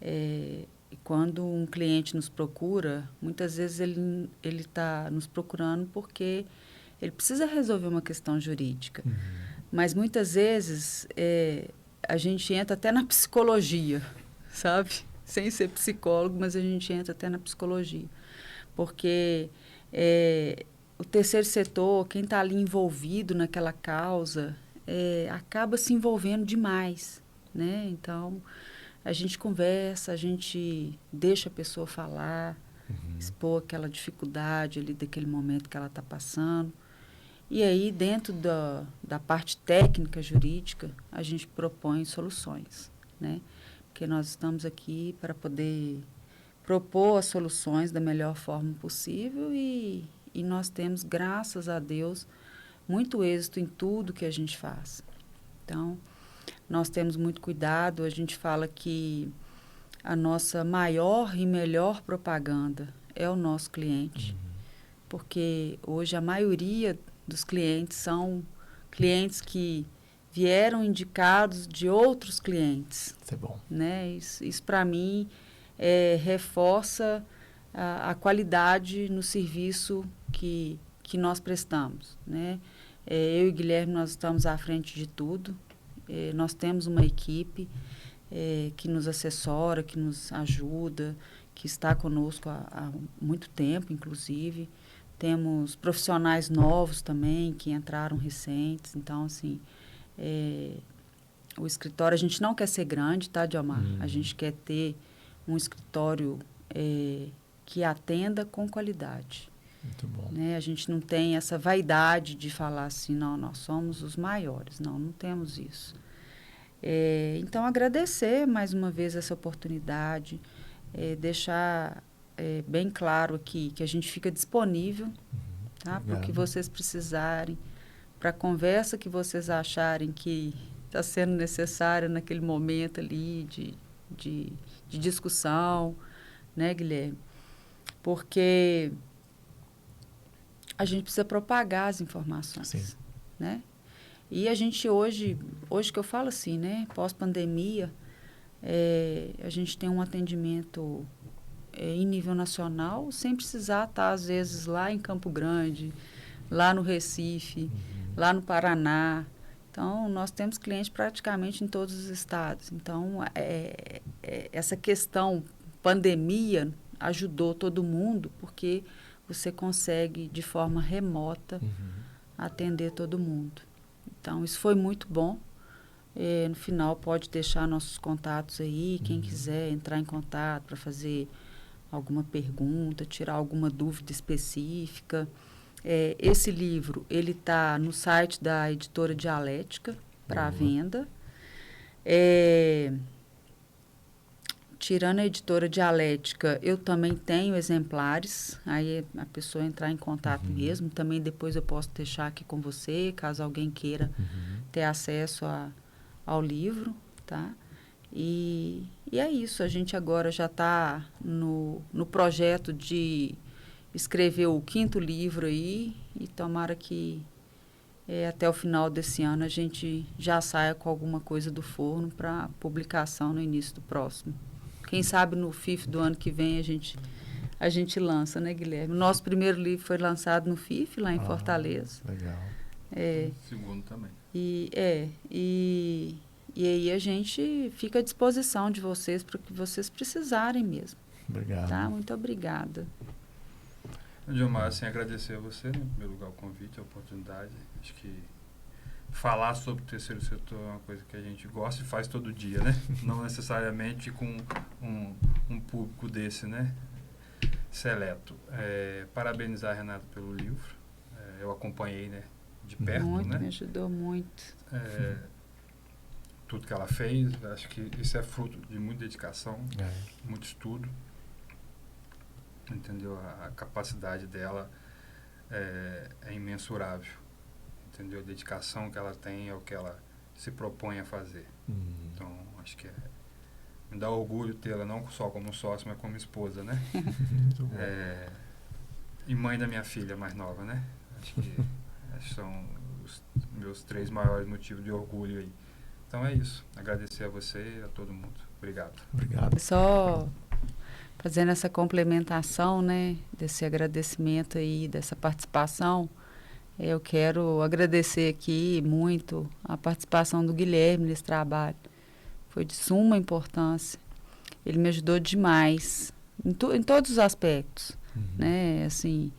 E quando um cliente nos procura, muitas vezes ele está nos procurando porque ele precisa resolver uma questão jurídica. Mas muitas vezes a gente entra até na psicologia, sabe? Sem ser psicólogo, mas a gente entra até na psicologia. Porque o terceiro setor, quem está ali envolvido naquela causa, acaba se envolvendo demais, né? Então, a gente conversa, a gente deixa a pessoa falar, expor aquela dificuldade ali daquele momento que ela está passando. E aí, dentro da parte técnica jurídica, a gente propõe soluções, né? Porque nós estamos aqui para poder propor as soluções da melhor forma possível e nós temos, graças a Deus, muito êxito em tudo que a gente faz. Então, nós temos muito cuidado, a gente fala que a nossa maior e melhor propaganda é o nosso cliente, porque hoje a maioria dos clientes são clientes que vieram indicados de outros clientes. Isso é bom. Né? Isso para mim, reforça a qualidade no serviço que nós prestamos. Né? Eu e Guilherme, nós estamos à frente de tudo. Nós temos uma equipe que nos assessora, que nos ajuda, que está conosco há muito tempo, inclusive. Temos profissionais novos também, que entraram recentes. Então, assim, o escritório, a gente não quer ser grande, tá, Diomar? A gente quer ter um escritório que atenda com qualidade. Muito bom. Né? A gente não tem essa vaidade de falar assim, não, nós somos os maiores. Não temos isso. Então, agradecer mais uma vez essa oportunidade, deixar bem claro aqui que a gente fica disponível, tá? Para o que vocês precisarem, para a conversa que vocês acharem que está sendo necessária naquele momento ali de discussão, né, Guilherme? Porque a gente precisa propagar as informações. Sim. Né? E a gente hoje que eu falo assim, né, pós-pandemia, a gente tem um atendimento em nível nacional, sem precisar estar, às vezes, lá em Campo Grande, lá no Recife, lá no Paraná. Então, nós temos clientes praticamente em todos os estados. Então, essa questão pandemia ajudou todo mundo, porque você consegue, de forma remota, atender todo mundo. Então, isso foi muito bom. No final, pode deixar nossos contatos aí, quem quiser entrar em contato para fazer alguma pergunta, tirar alguma dúvida específica. Esse livro, ele está no site da editora Dialética para venda. Tirando a editora Dialética, eu também tenho exemplares, aí a pessoa entrar em contato mesmo. Também depois eu posso deixar aqui com você, caso alguém queira ter acesso ao livro, tá? E é isso, a gente agora já está no projeto de escrever o 5º livro aí, e tomara que até o final desse ano a gente já saia com alguma coisa do forno para publicação no início do próximo. Quem sabe no FIF do ano que vem a gente lança, né, Guilherme? O nosso primeiro livro foi lançado no FIF, lá em Fortaleza. Legal. O segundo também. E aí a gente fica à disposição de vocês para o que vocês precisarem mesmo. Obrigado. Tá? Muito obrigada. Gilmar, assim, agradecer a você, né, em primeiro lugar, o convite, a oportunidade. Acho que falar sobre o terceiro setor é uma coisa que a gente gosta e faz todo dia, né? Não necessariamente com um público desse, né? Seleto. Parabenizar a Renata pelo livro. Eu acompanhei, né, de perto, muito, né? Me ajudou muito. Tudo que ela fez, acho que isso é fruto de muita dedicação, muito estudo. Entendeu? A capacidade dela é imensurável. Entendeu? A dedicação que ela tem é o que ela se propõe a fazer. Então, acho que me dá orgulho tê-la não só como sócio, mas como esposa, né? E mãe da minha filha mais nova, né? Acho que são os meus 3 maiores motivos de orgulho aí. Então é isso. Agradecer a você e a todo mundo. Obrigado. Obrigado. Só fazendo essa complementação, né, desse agradecimento aí, dessa participação, eu quero agradecer aqui muito a participação do Guilherme nesse trabalho. Foi de suma importância. Ele me ajudou demais, em todos os aspectos, né, assim,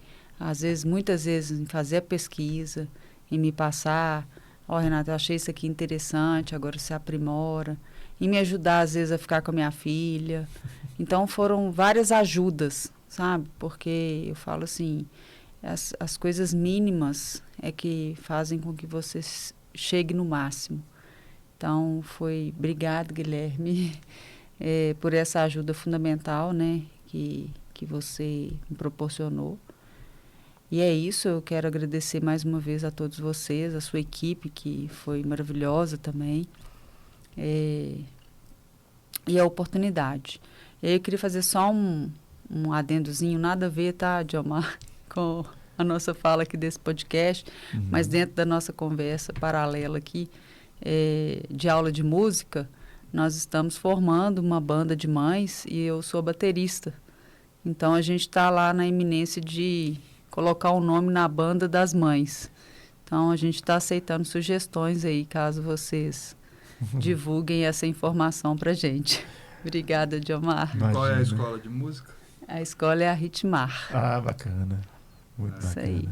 muitas vezes em fazer a pesquisa, em me passar, Renato, eu achei isso aqui interessante, agora você aprimora, em me ajudar às vezes a ficar com a minha filha. Então foram várias ajudas, sabe? Porque eu falo assim, as coisas mínimas é que fazem com que você chegue no máximo. Então obrigado, Guilherme, por essa ajuda fundamental, né, que você me proporcionou. E é isso, eu quero agradecer mais uma vez a todos vocês, a sua equipe, que foi maravilhosa também, e a oportunidade. Eu queria fazer só um adendozinho, nada a ver, tá, Gilmar, com a nossa fala aqui desse podcast, mas dentro da nossa conversa paralela aqui, de aula de música, nós estamos formando uma banda de mães e eu sou baterista. Então, a gente está lá na iminência de colocar o nome na banda das mães. Então, a gente está aceitando sugestões aí, caso vocês divulguem essa informação para a gente. Obrigada, Gilmar. Qual é a escola de música? A escola é a Ritmar. Ah, bacana. Muito Isso bacana. aí.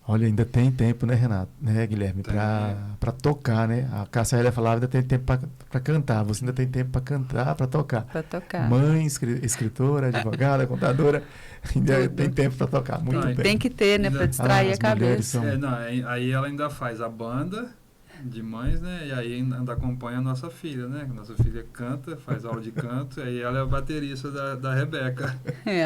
Olha, ainda tem tempo, né, Renato? Né, Guilherme? Para tocar, né? A Cássia Hélia falava, ainda tem tempo para cantar. Você ainda tem tempo para cantar, para tocar. Para tocar. Mãe, escritora, advogada, contadora, ainda tem tempo para tocar. Muito bem. Tem que ter, né? Para distrair a cabeça. Aí ela ainda faz a banda de mães, né? E aí ainda acompanha a nossa filha, né? Nossa filha canta, faz aula de canto, aí ela é a baterista da Rebeca.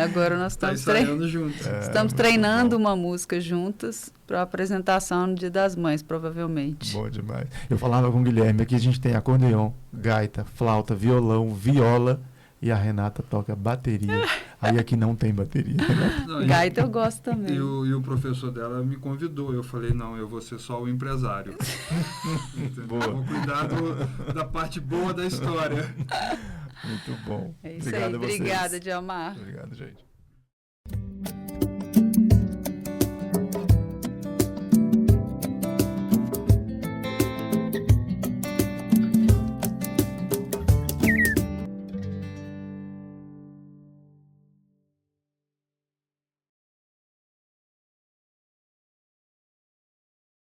Agora nós estamos juntos. Estamos treinando uma música juntas para a apresentação no Dia das Mães, provavelmente. Bom demais. Eu falava com o Guilherme, aqui a gente tem acordeon, gaita, flauta, violão, viola e a Renata toca bateria. Aí aqui não tem bateria. Gaita eu gosto também. E o professor dela me convidou. Eu falei, não, eu vou ser só o empresário. Boa. Vou cuidar da parte boa da história. Muito bom. É isso. Obrigado aí. Obrigada, Gilmar. Obrigado, gente.